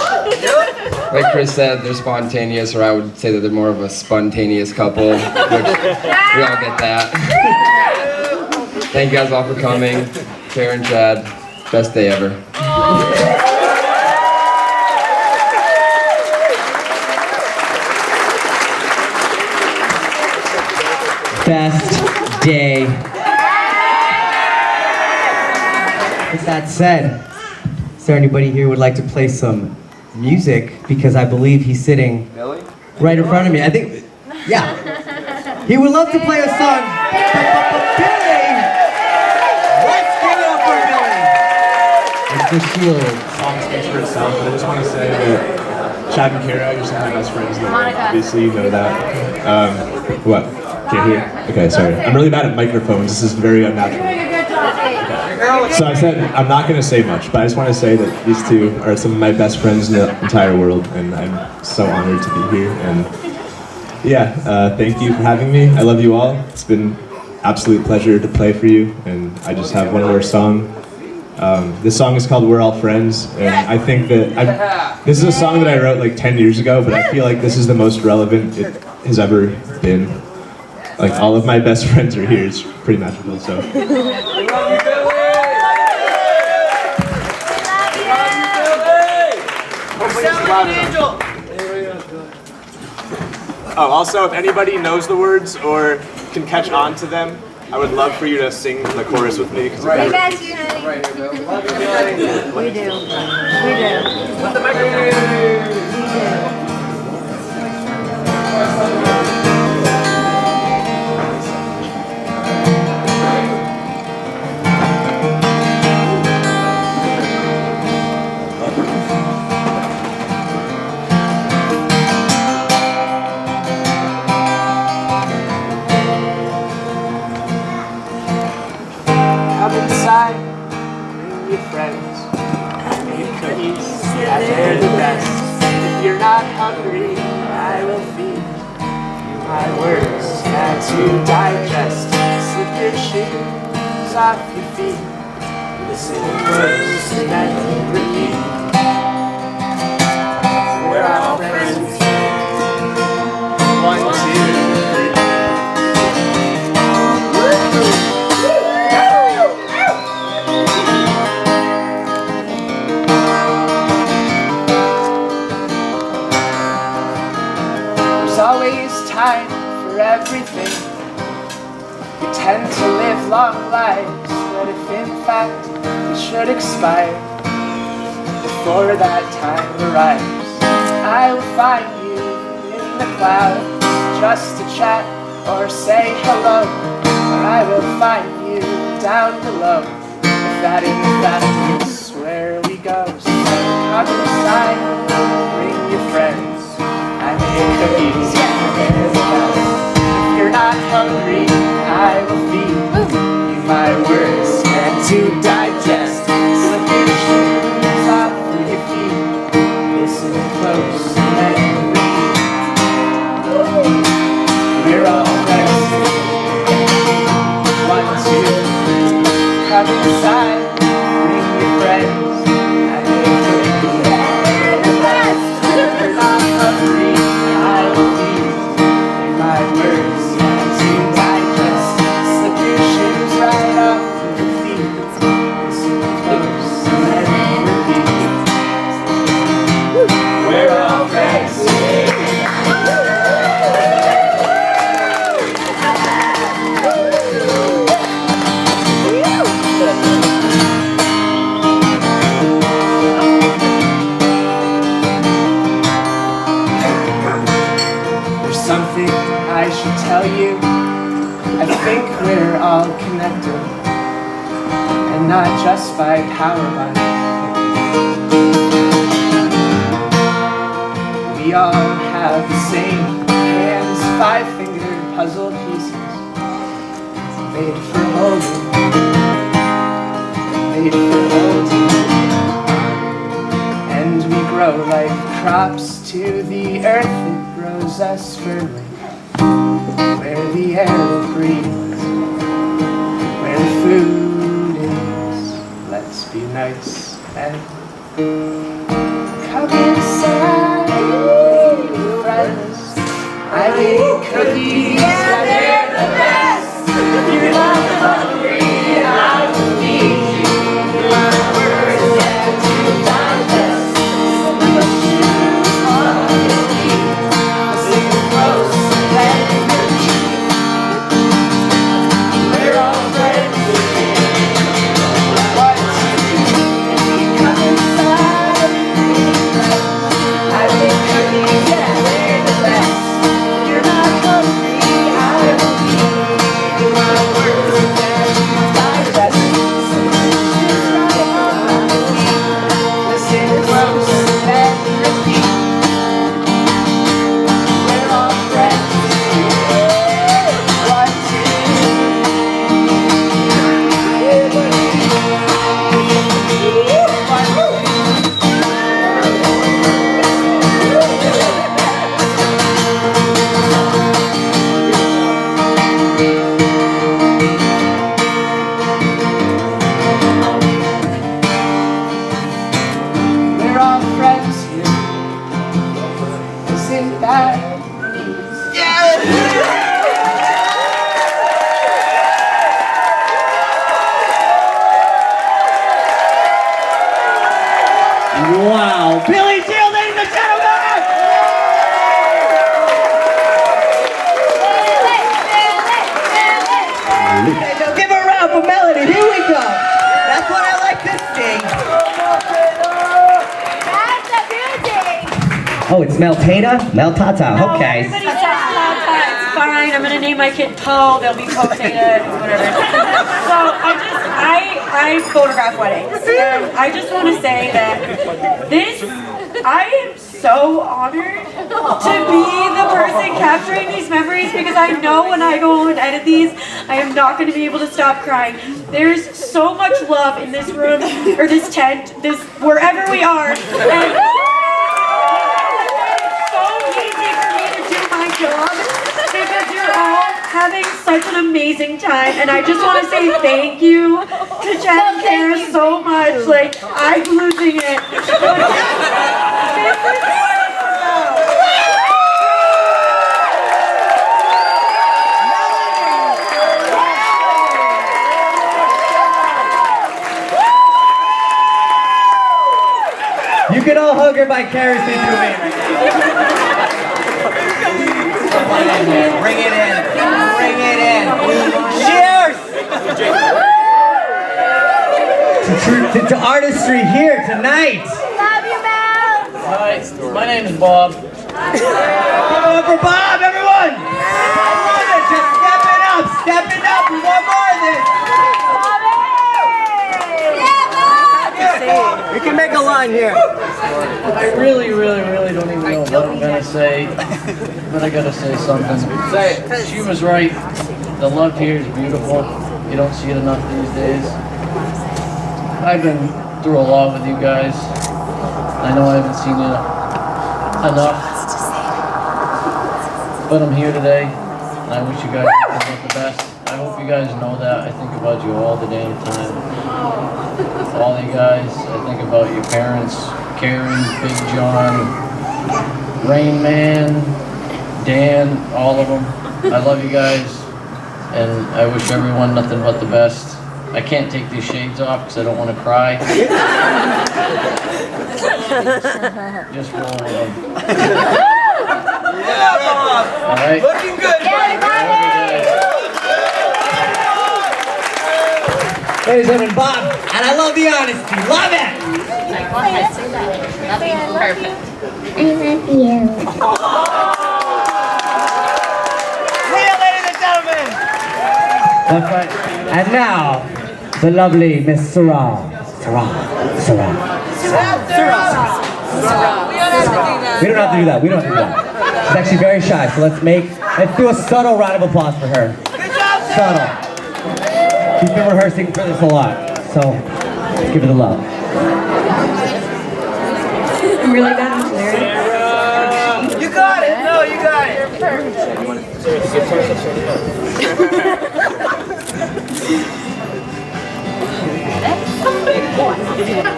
Like Chris said, they're spontaneous, or I would say that they're more of a spontaneous couple, which we all get that. Thank you guys all for coming. Kara and Chad, best day ever. Best day. With that said, Is there anybody here who would like to play some music? Because I believe he's sitting right in front of me. I think, yeah. He would love to play a song. Billy! Let's give it up for Billy! It's the Shield. The song speaks for itself, but I just want to say that Chad and Kara, you're some of my best friends in the world. Obviously, you know that. What? Can't hear? Okay, sorry. I'm really bad at microphones. This is very unnatural. So I said, I'm not going to say much, but I just want to say that these two are some of my best friends in the entire world, and I'm so honored to be here. And yeah, thank you for having me. I love you all. It's been an absolute pleasure to play for you, and I just have one more song. This song is called We're All Friends, and I think that this is a song that I wrote like 10 years ago, but I feel like this is the most relevant it has ever been. Like, all of my best friends are here. It's pretty magical, so. Oh, also, if anybody knows the words or can catch on to them, I would love for you to sing the chorus with me. We got you, honey. We do. We do. With the microphone. Come inside, bring your friends, make cookies, yeah, they're the best. If you're not hungry, I will feed you my words, and to digest. Slip your shoes off your feet, listen close, and then repeat. We're all friends. 1, 2, 3. There's always time for everything. We tend to live long lives, but if in fact we should expire before that time arrives, I will find you in the clouds just to chat or say hello, or I will find you down below, if that in fact is where we go. So come inside, bring your friends. I made cookies, yeah, they're the best. If you're not hungry, I will feed you my words, and to digest. Slip your shoes off your feet, listen close, and read. We're all friends. 1, 2, 3. Come inside, bring your friends. I made cookies, yeah, they're the best. If you're not hungry, I will feed you my words, and to digest. Slip your shoes right off your feet. Listen close and then repeat. We're all friends. There's something I should tell you. I think we're all connected, and not just by power lines. We all have the same hands, 5-finger puzzle pieces, made for holding, made for holding. And we grow like crops to the earth that grows us firmly, where the air will breathe, where the food is. Let's be nice and come inside, friends. I make cookies, yeah, they're the best. If you're not hungry, I will feed you my words, and to digest. Slip your shoes on your feet, listen close and repeat. We're all friends. 1, 2, 3. Come inside. Wow. Billy Gill, ladies and gentlemen! Okay, now give her a round for Melody. Here we go. That's what I like to sing. That's a beauty. Oh, it's Meltata? Meltata, No, okay. everybody says Tata. It's fine. I'm gonna name my kid Toe. They'll be Potato, whatever. So I photograph weddings. I just want to say that I am so honored to be the person capturing these memories because I know when I go and edit these, I am not going to be able to stop crying. There's so much love in this room, or this tent, this wherever we are, and it's so easy for me to do my job because you're all having such an amazing time, and I just want to say thank you to Chad and Kara so much. Like, I'm losing it. This is what it's about. You can all hug her vicariously through me. Bring it in. Bring it in. Cheers! to artistry here tonight. Love you, Mel. Hi, my name is Bob. Give it up for Bob, everyone! I love it. Just step it up. Step it up. We want more of this. You can make a line here. I really don't even know what I'm gonna say, but I gotta say something. She was right. The love here is beautiful. You don't see it enough these days. I've been through a lot with you guys. I know I haven't seen you enough, but I'm here today, and I wish you guys nothing but the best. I hope you guys know that. I think about you all the damn time. All you guys, I think about your parents, Karen, Big John, Rain Man, Dan, all of them. I love you guys, and I wish everyone nothing but the best. I can't take these shades off because I don't want to cry. Just roll with them. Yeah, Bob. All right? Looking good, Ladies and gentlemen, Bob, and I love the honesty. Love it! Perfect. I love you. Real, ladies and gentlemen! That's right. And now, the lovely Miss Sarah. Sarah. We don't have to do that. We don't have to do that. She's actually very shy, so let's do a subtle round of applause for her. Subtle. She's been rehearsing for this a lot, so let's give her the love. I'm really bad at lyrics. You got it. No, you got it.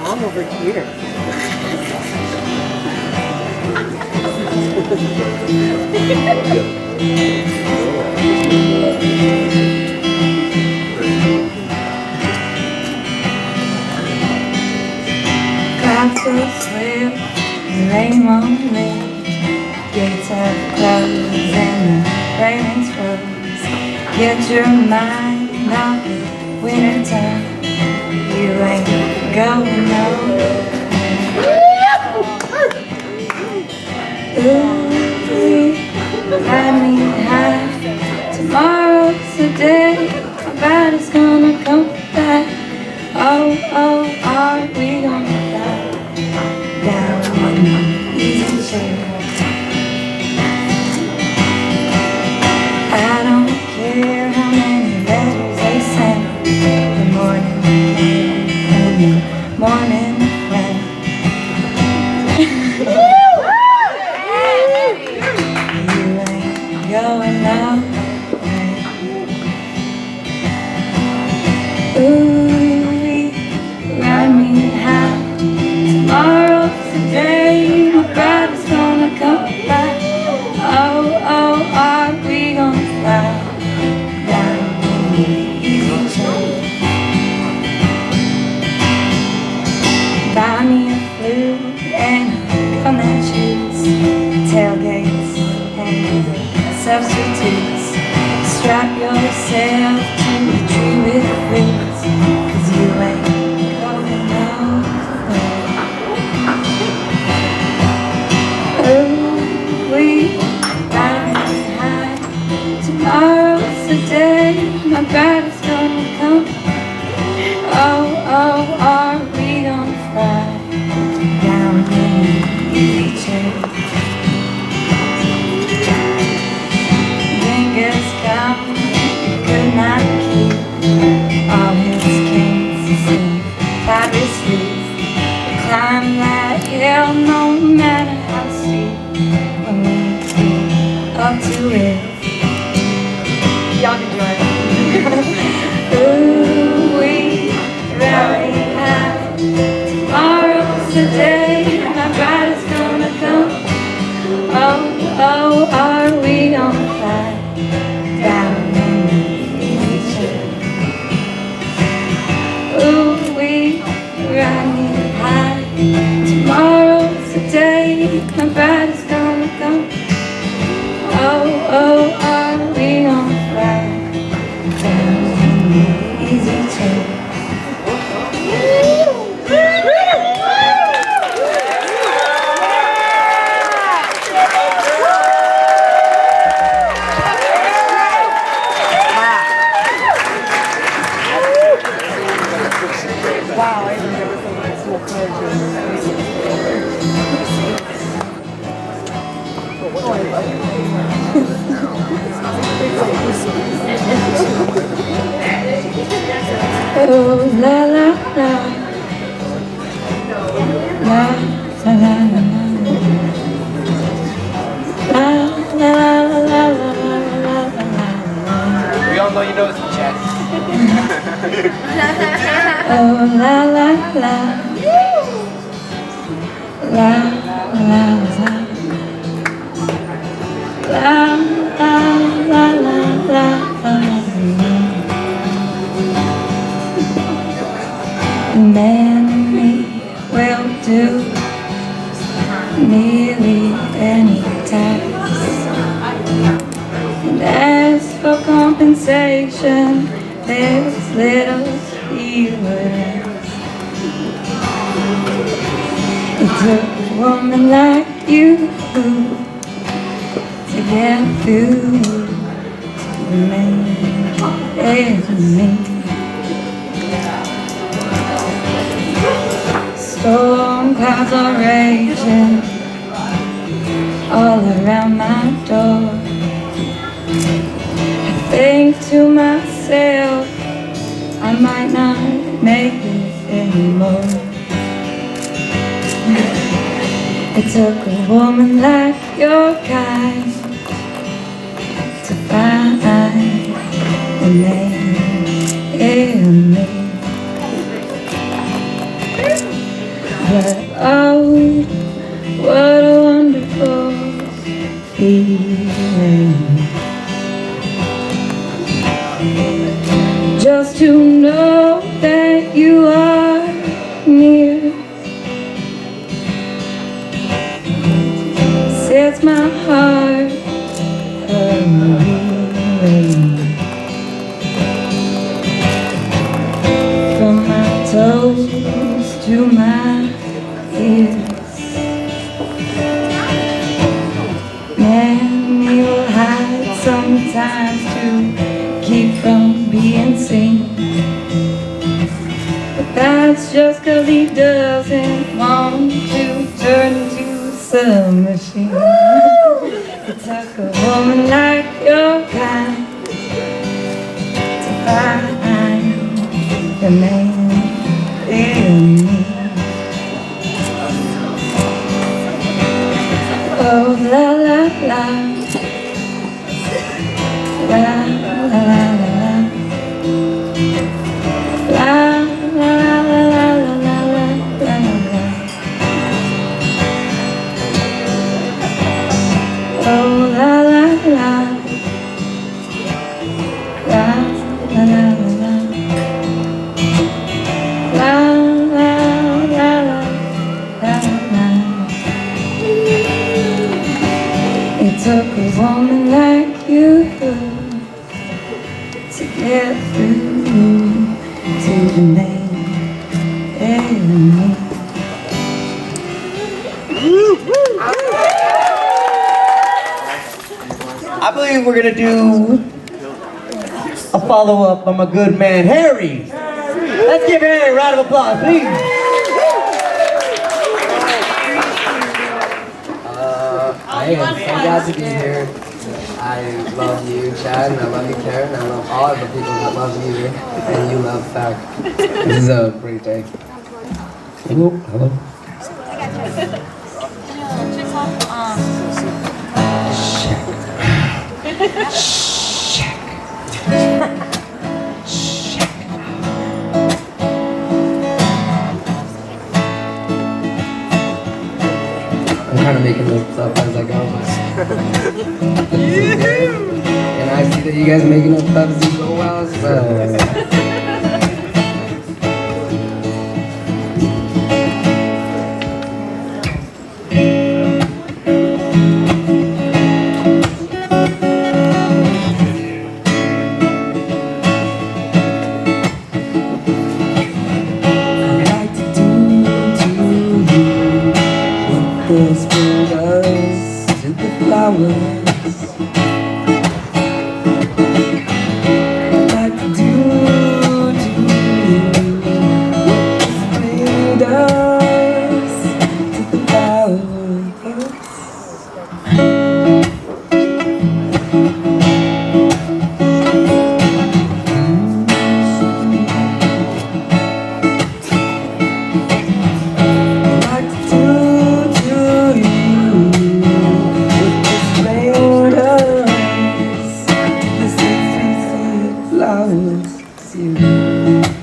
I'm over here. Clouds will slip, the rain won't lift. Gates have closed and the rain's froze. Get your mind off the winter time. You ain't going nowhere. Ooh, I mean high. Tomorrow's the day my body's gonna come back. Oh, are we gonna fly down on the easy chair? I don't care how many letters they send. The morning and the morning rain. You ain't going nowhere. Ooh, ride me high. Tomorrow's the day my body's gonna blue and come that shoes, tailgates and substitutes. Strap yourself to a tree with roots, 'cause you ain't going nowhere. Oh, we riding high. Tomorrow's the day my bride's gonna come. Oh, oh, are we gonna fly down in the easy chair? Genghis Khan could not keep all his kings asleep. Paris sleep, climb that hill no matter how steep. When we get up to it, y'all can join. Ooh, we rally high. Tomorrow's the day my bride is gonna come. Oh, oh, are we gonna fly down in the easy chair? Ooh, we rally high. Tomorrow's the day my bride is gonna come. Oh, oh, are we gonna fly down in the easy chair? Wow, I've never felt like so pleasure. Oh, la la la, la la la la, la la la la la la. We all know you know it's the chat. Oh, la la la, la la la, la la la la la. Man and me will do nearly any task, and as for compensation, there's little he would ask. It took a woman like you to get through to me and me. Storm clouds are raging all around my door. I think to myself, I might not make it anymore. It took a woman like your kind to find the man in me. But oh, what a wonderful feeling, just to know that you are near. Sets my heart a-reeling. From my toes to my ears, man, we will hide sometimes to keep from being seen. But that's just 'cause he doesn't want to turn into a submachine. It took a woman like your kind to find the man in me. Oh, la la la, la la la la, la la la la la la la la. Oh, la la la, la la la la, la la la la la. took a woman like you to get through to the main enemy. I believe we're gonna do a follow-up from a good man, Harry. Let's give Harry a round of applause, please. I am so glad to be here. I love you, Chad, and I love you, Karen, and I love all of the people that love you, and you love Zach. This is a great day. Hello. Hello. I'm kind of making this up as I go. And I see that you guys are making it up as you go well as well. The spring does to the flowers. I'd like to do to you what the spring does to the flowers. I'd like to do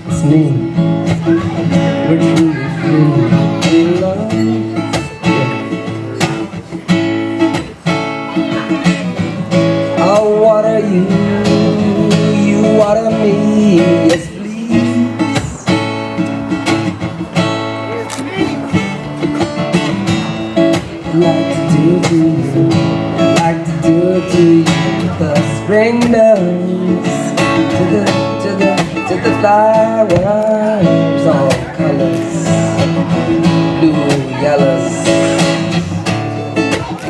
it's me. We're truly free in love. I'll water you, you water me, yes please. I'd like to do to you, I'd like to do to you the spring does to the flowers, all colors, blue, yellows.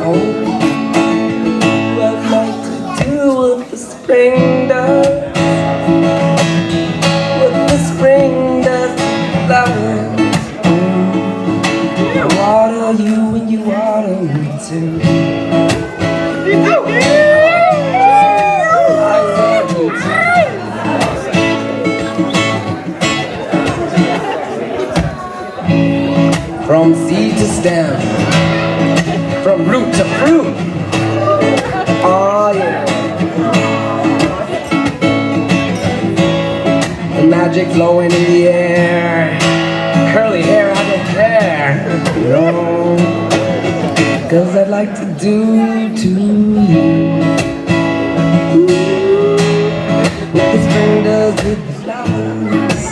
Oh, I'd like to do what the spring does, what the spring does to flowers. I water you and you water me too. From seed to stem, from root to fruit. Oh yeah. The magic flowing in the air. Curly hair, I don't care. No, 'cause I'd like to do to you what the spring does with the flowers.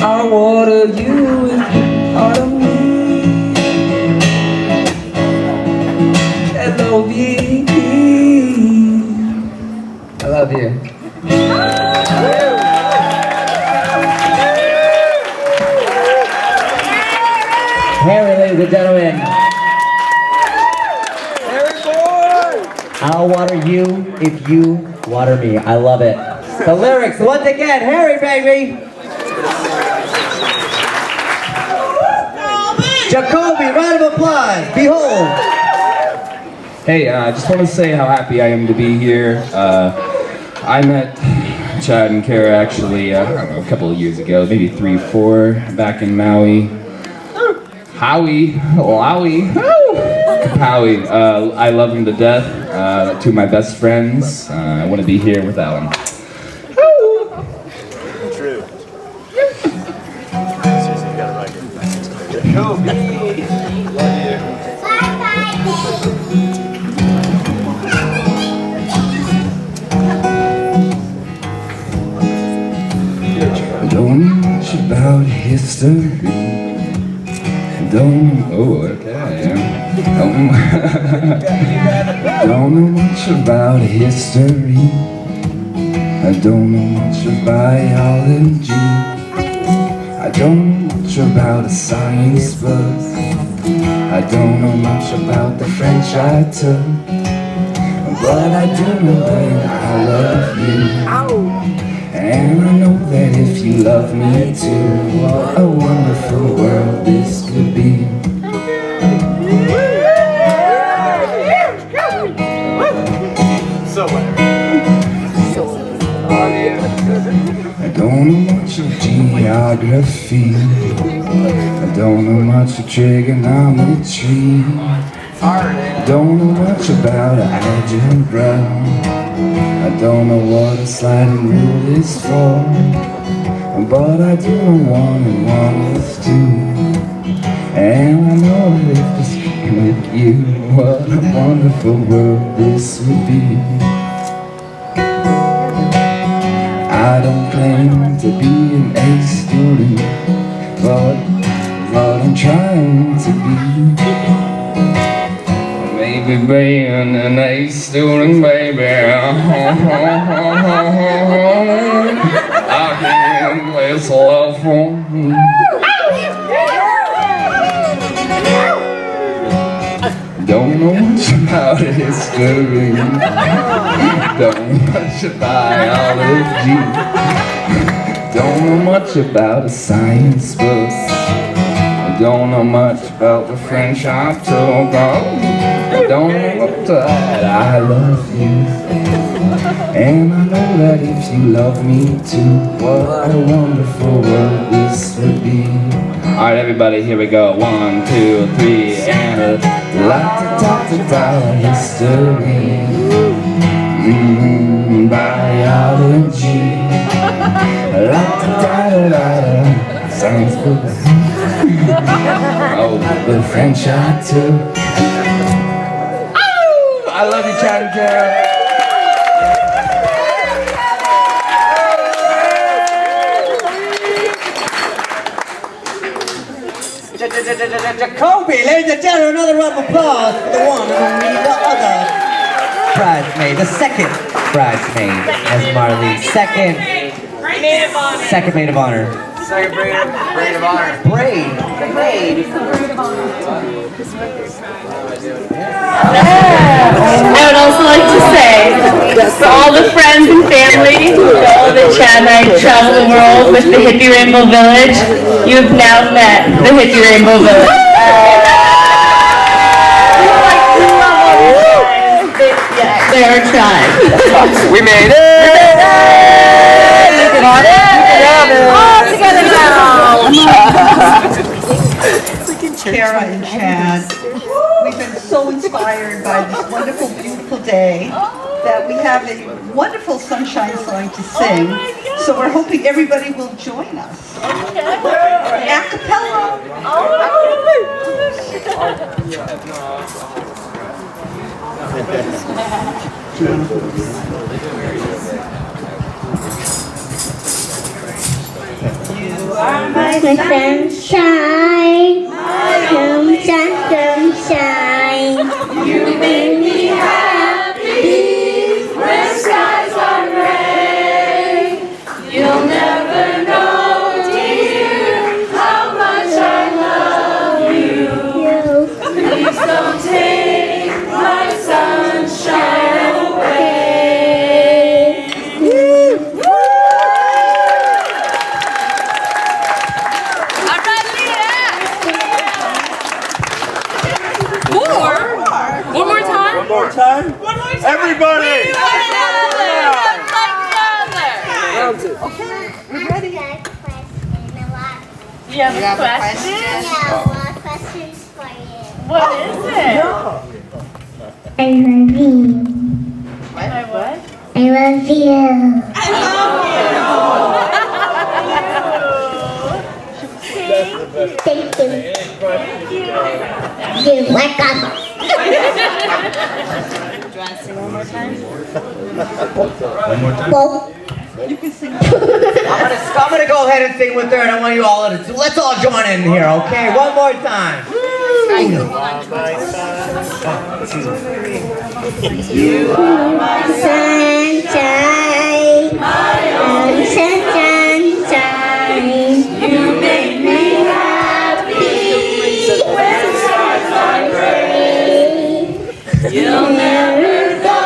I'll water you with part of me. L-O-V-E. I love you. Harry, ladies and gentlemen. I'll water you if you water me. I love it. The lyrics, once again, Harry, baby. Jacoby, round of applause. Behold. Hey, I just want to say how happy I am to be here. I met Chad and Kara actually, I don't know, a couple of years ago, maybe 3, 4, back in Maui. Howie. I love him to death. Two of my best friends. I wouldn't be here without him. True. Don't much about history. Don't. Oh, okay. Don't know much about history. I don't know much of biology. I don't know much about a science book. I don't know much about the French I took. But I do know that I love you. And I know that if you love me too, what a wonderful world this could be. I don't know much of geography. I don't know much of trigonometry. I don't know much about algebra. I don't know what a sliding rule is for. But I do know 1 and 1 is 2. And I know that if this with you, what a wonderful world this would be. I don't claim to be an A student, but I'm trying to be. Maybe being an A student, baby, I can play love for me. Don't know much about history. Don't know much about biology. Don't know much about a science book. Don't know much about the French I took. Don't know that I love you. And I know that if you love me too, what a wonderful world this would be. Alright everybody, here we go. 1, 2, 3, and la-ta-ta-ta-ta history. Biology. La-ta-ta-ta-ta science book. Oh, the French I took. Oh, I love you, Chad and Kara. Jacoby, ladies and gentlemen, another round of applause for the one and only the other bridesmaid, the second bridesmaid, as Marley, second maid of honor. Second maid of honor. Second braid of honor. Braid. I would also like to say, for all the friends and family who know that Chad and I travel the world with the Hippie Rainbow Village, you have now met the Hippie Rainbow Village. They are tribe. We made it! All together now! Kara and Chad, we've been so inspired by this wonderful, beautiful day that we have a wonderful sunshine song to sing. So we're hoping everybody will join us. A cappella. You are my sunshine, sunshine. You make me happy when skies are gray. You'll never know, dear, how much I love you. Please don't take my sunshine away. One more time? Everybody! Okay, we're ready. You have a question? Yeah, one questions for you. What is it? I love you. What? I love you. Thank you. You're welcome. Do you want to sing one more time? One more time? You can sing. I'm gonna go ahead and sing with her, and I want you all to let's all join in here, okay? One more time. You are my sunshine, my sunshine. You make me happy when stars are gray. You'll never go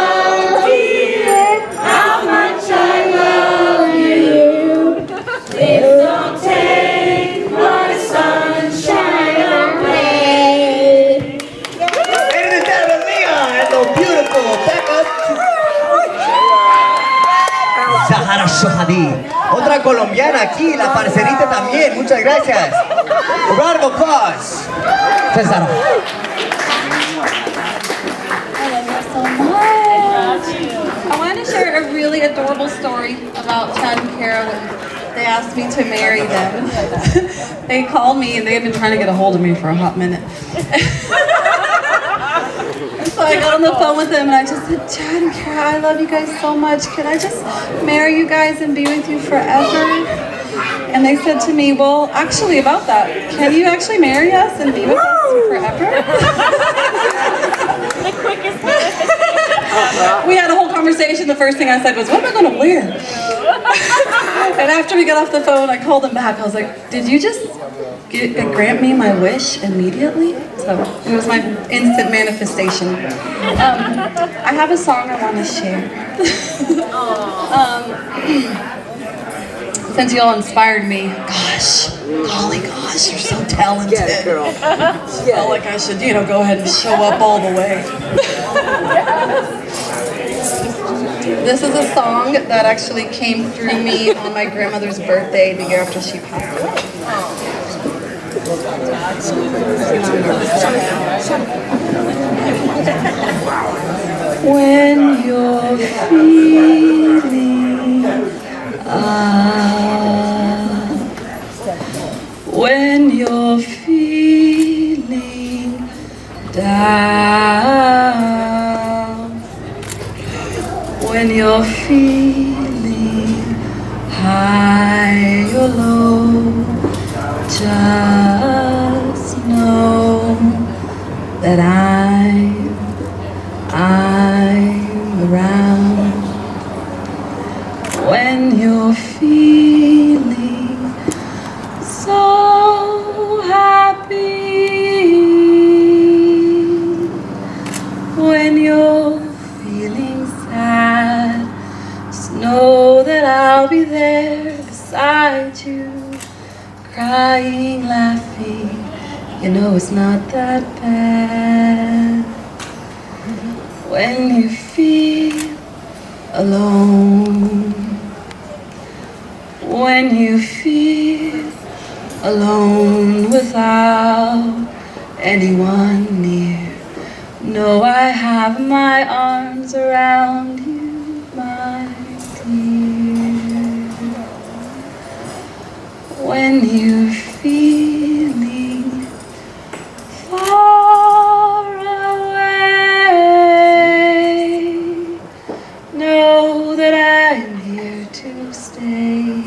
here how much I love you. Please don't take my sunshine away. Ladies and gentlemen, Leon and the beautiful Becca Sahara Shohadi. Otra colombiana aquí, la parcerita también. Muchas gracias. A round of applause. Cesaro. I wanted to share a really adorable story about Chad and Kara when they asked me to marry them. They called me and they had been trying to get a hold of me for a hot minute. So I got on the phone with them and I just said, Chad and Kara, I love you guys so much. Can I just marry you guys and be with you forever? And they said to me, well, actually about that, can you actually marry us and be with us forever? The quickest We had a whole conversation. The first thing I said was, what am I going to wear? And after we got off the phone, I called them back. I was like, did you just grant me my wish immediately? So it was my instant manifestation. I have a song I want to share. Since you all inspired me, gosh, golly gosh, you're so talented. Get it, girl. Felt like I should, go ahead and show up all the way. This is a song that actually came through me on my grandmother's birthday the year after she passed away. When you're feeling when you're feeling down, when you're feeling high or low, just know that I'm around. When you're feeling so happy, when you're feeling sad, just know that I'll be there beside you, crying, laughing, it's not that bad. When you feel alone, when you feel alone without anyone near, know I have my arms around you, my dear. When you're feeling far away, know that I'm here to stay.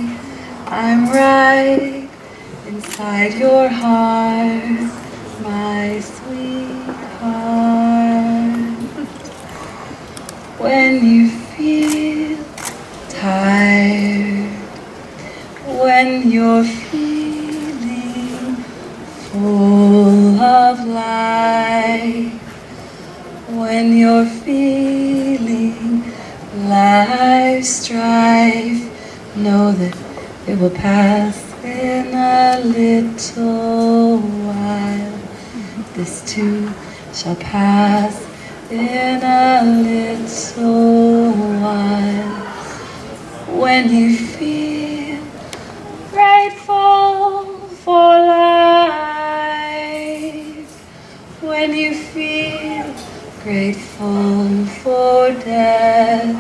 I'm right inside your heart, my sweetheart. When you feel tired, when you're feeling full of life, when you're feeling life's strife, know that it will pass in a little while. This too shall pass in a little while. When you feel grateful for life, when you feel grateful for death,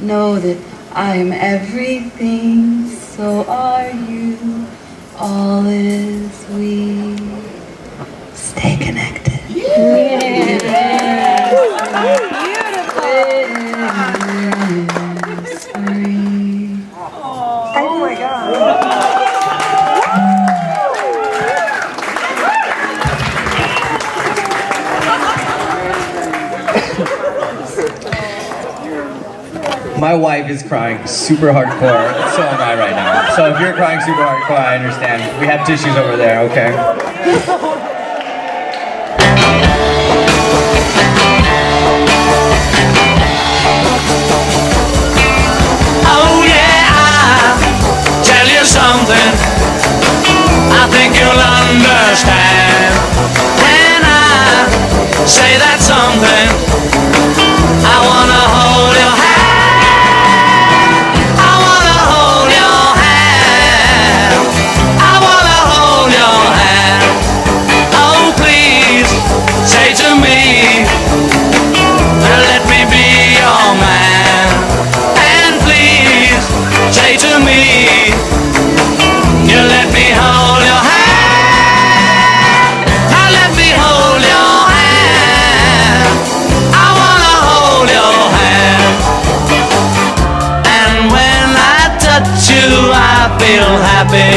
know that I am everything, so are you. All is we. Stay connected. Oh my God. my wife is crying super hardcore. So am I right now. So if you're crying super hardcore, I understand. We have tissues over there, okay? Oh yeah, I'll tell you something I think you'll understand when I say that something. I wanna hold your hand. I wanna hold your hand. I wanna hold your hand. Oh please, say to me, let me be your man. And please, say to me, you let me hold your hand. Now let me hold your hand. I wanna hold your hand. And when I touch you, I feel happy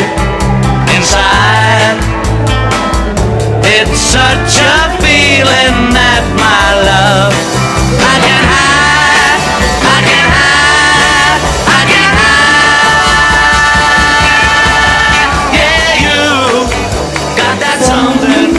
inside. It's such a feeling that my love I can hide, I can hide, I can hide. Yeah, you got that something.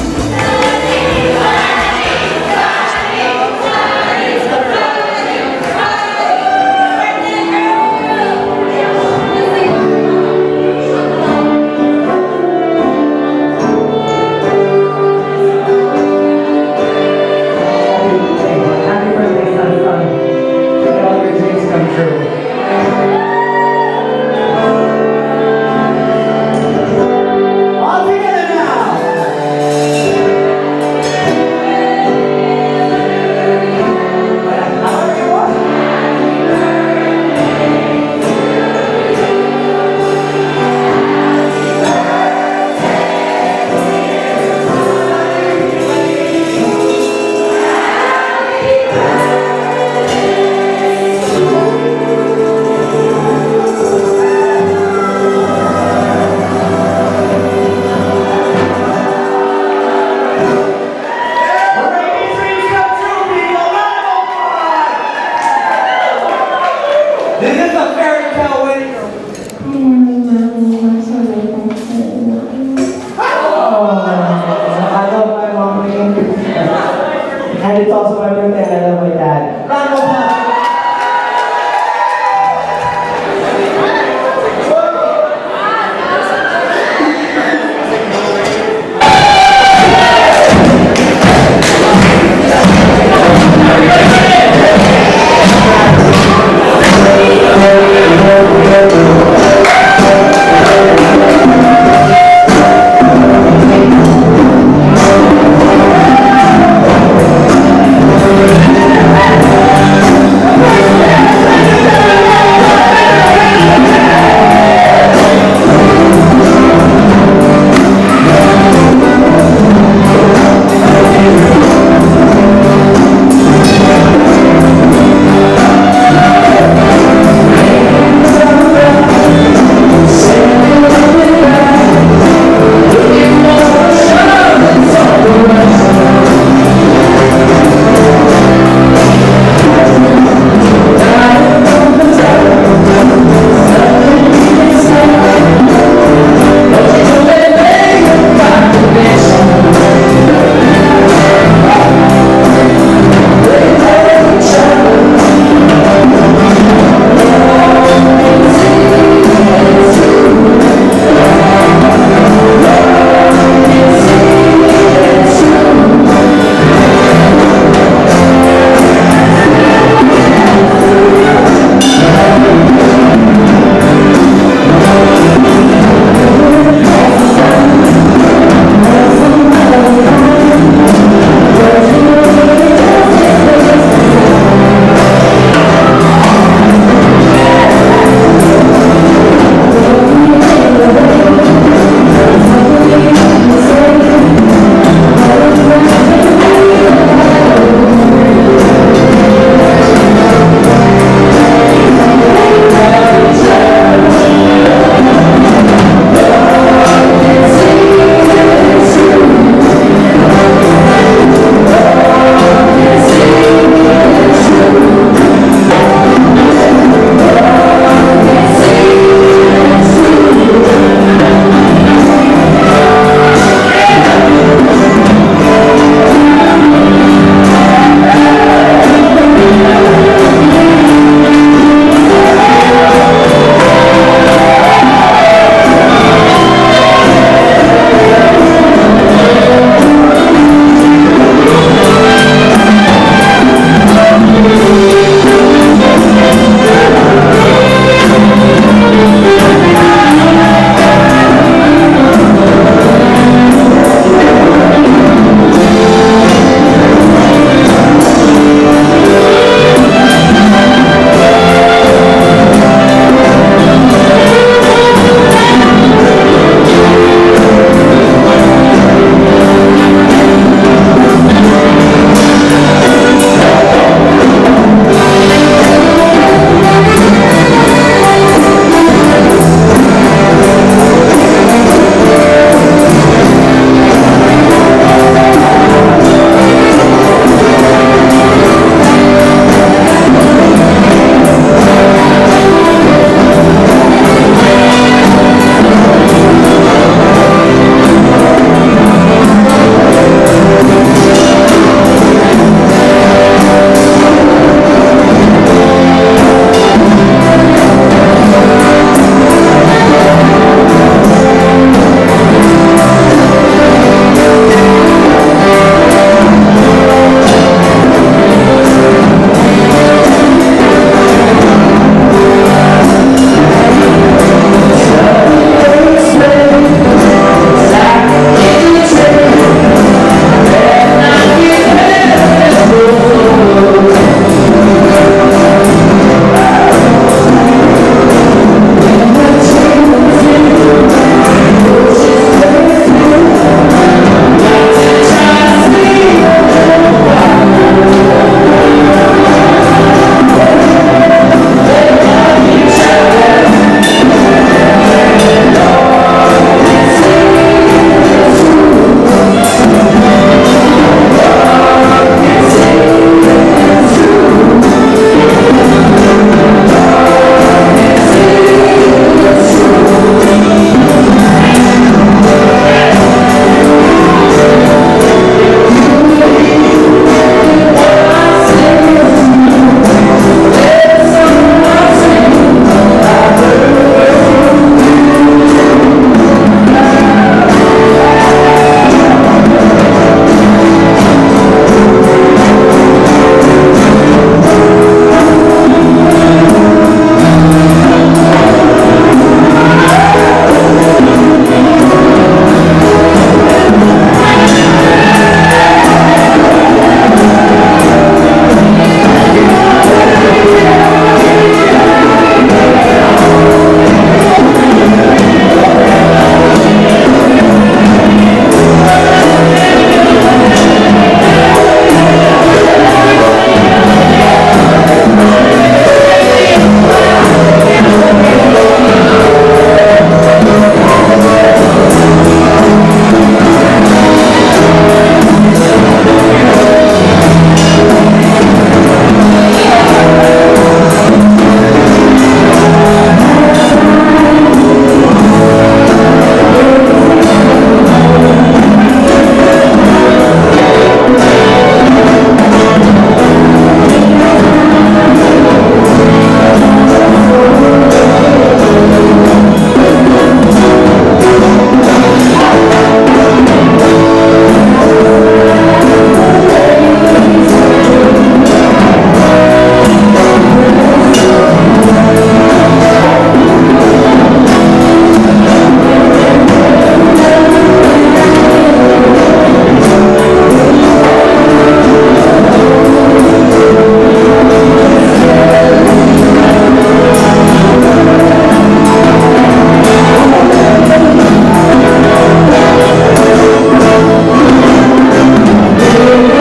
Ooh.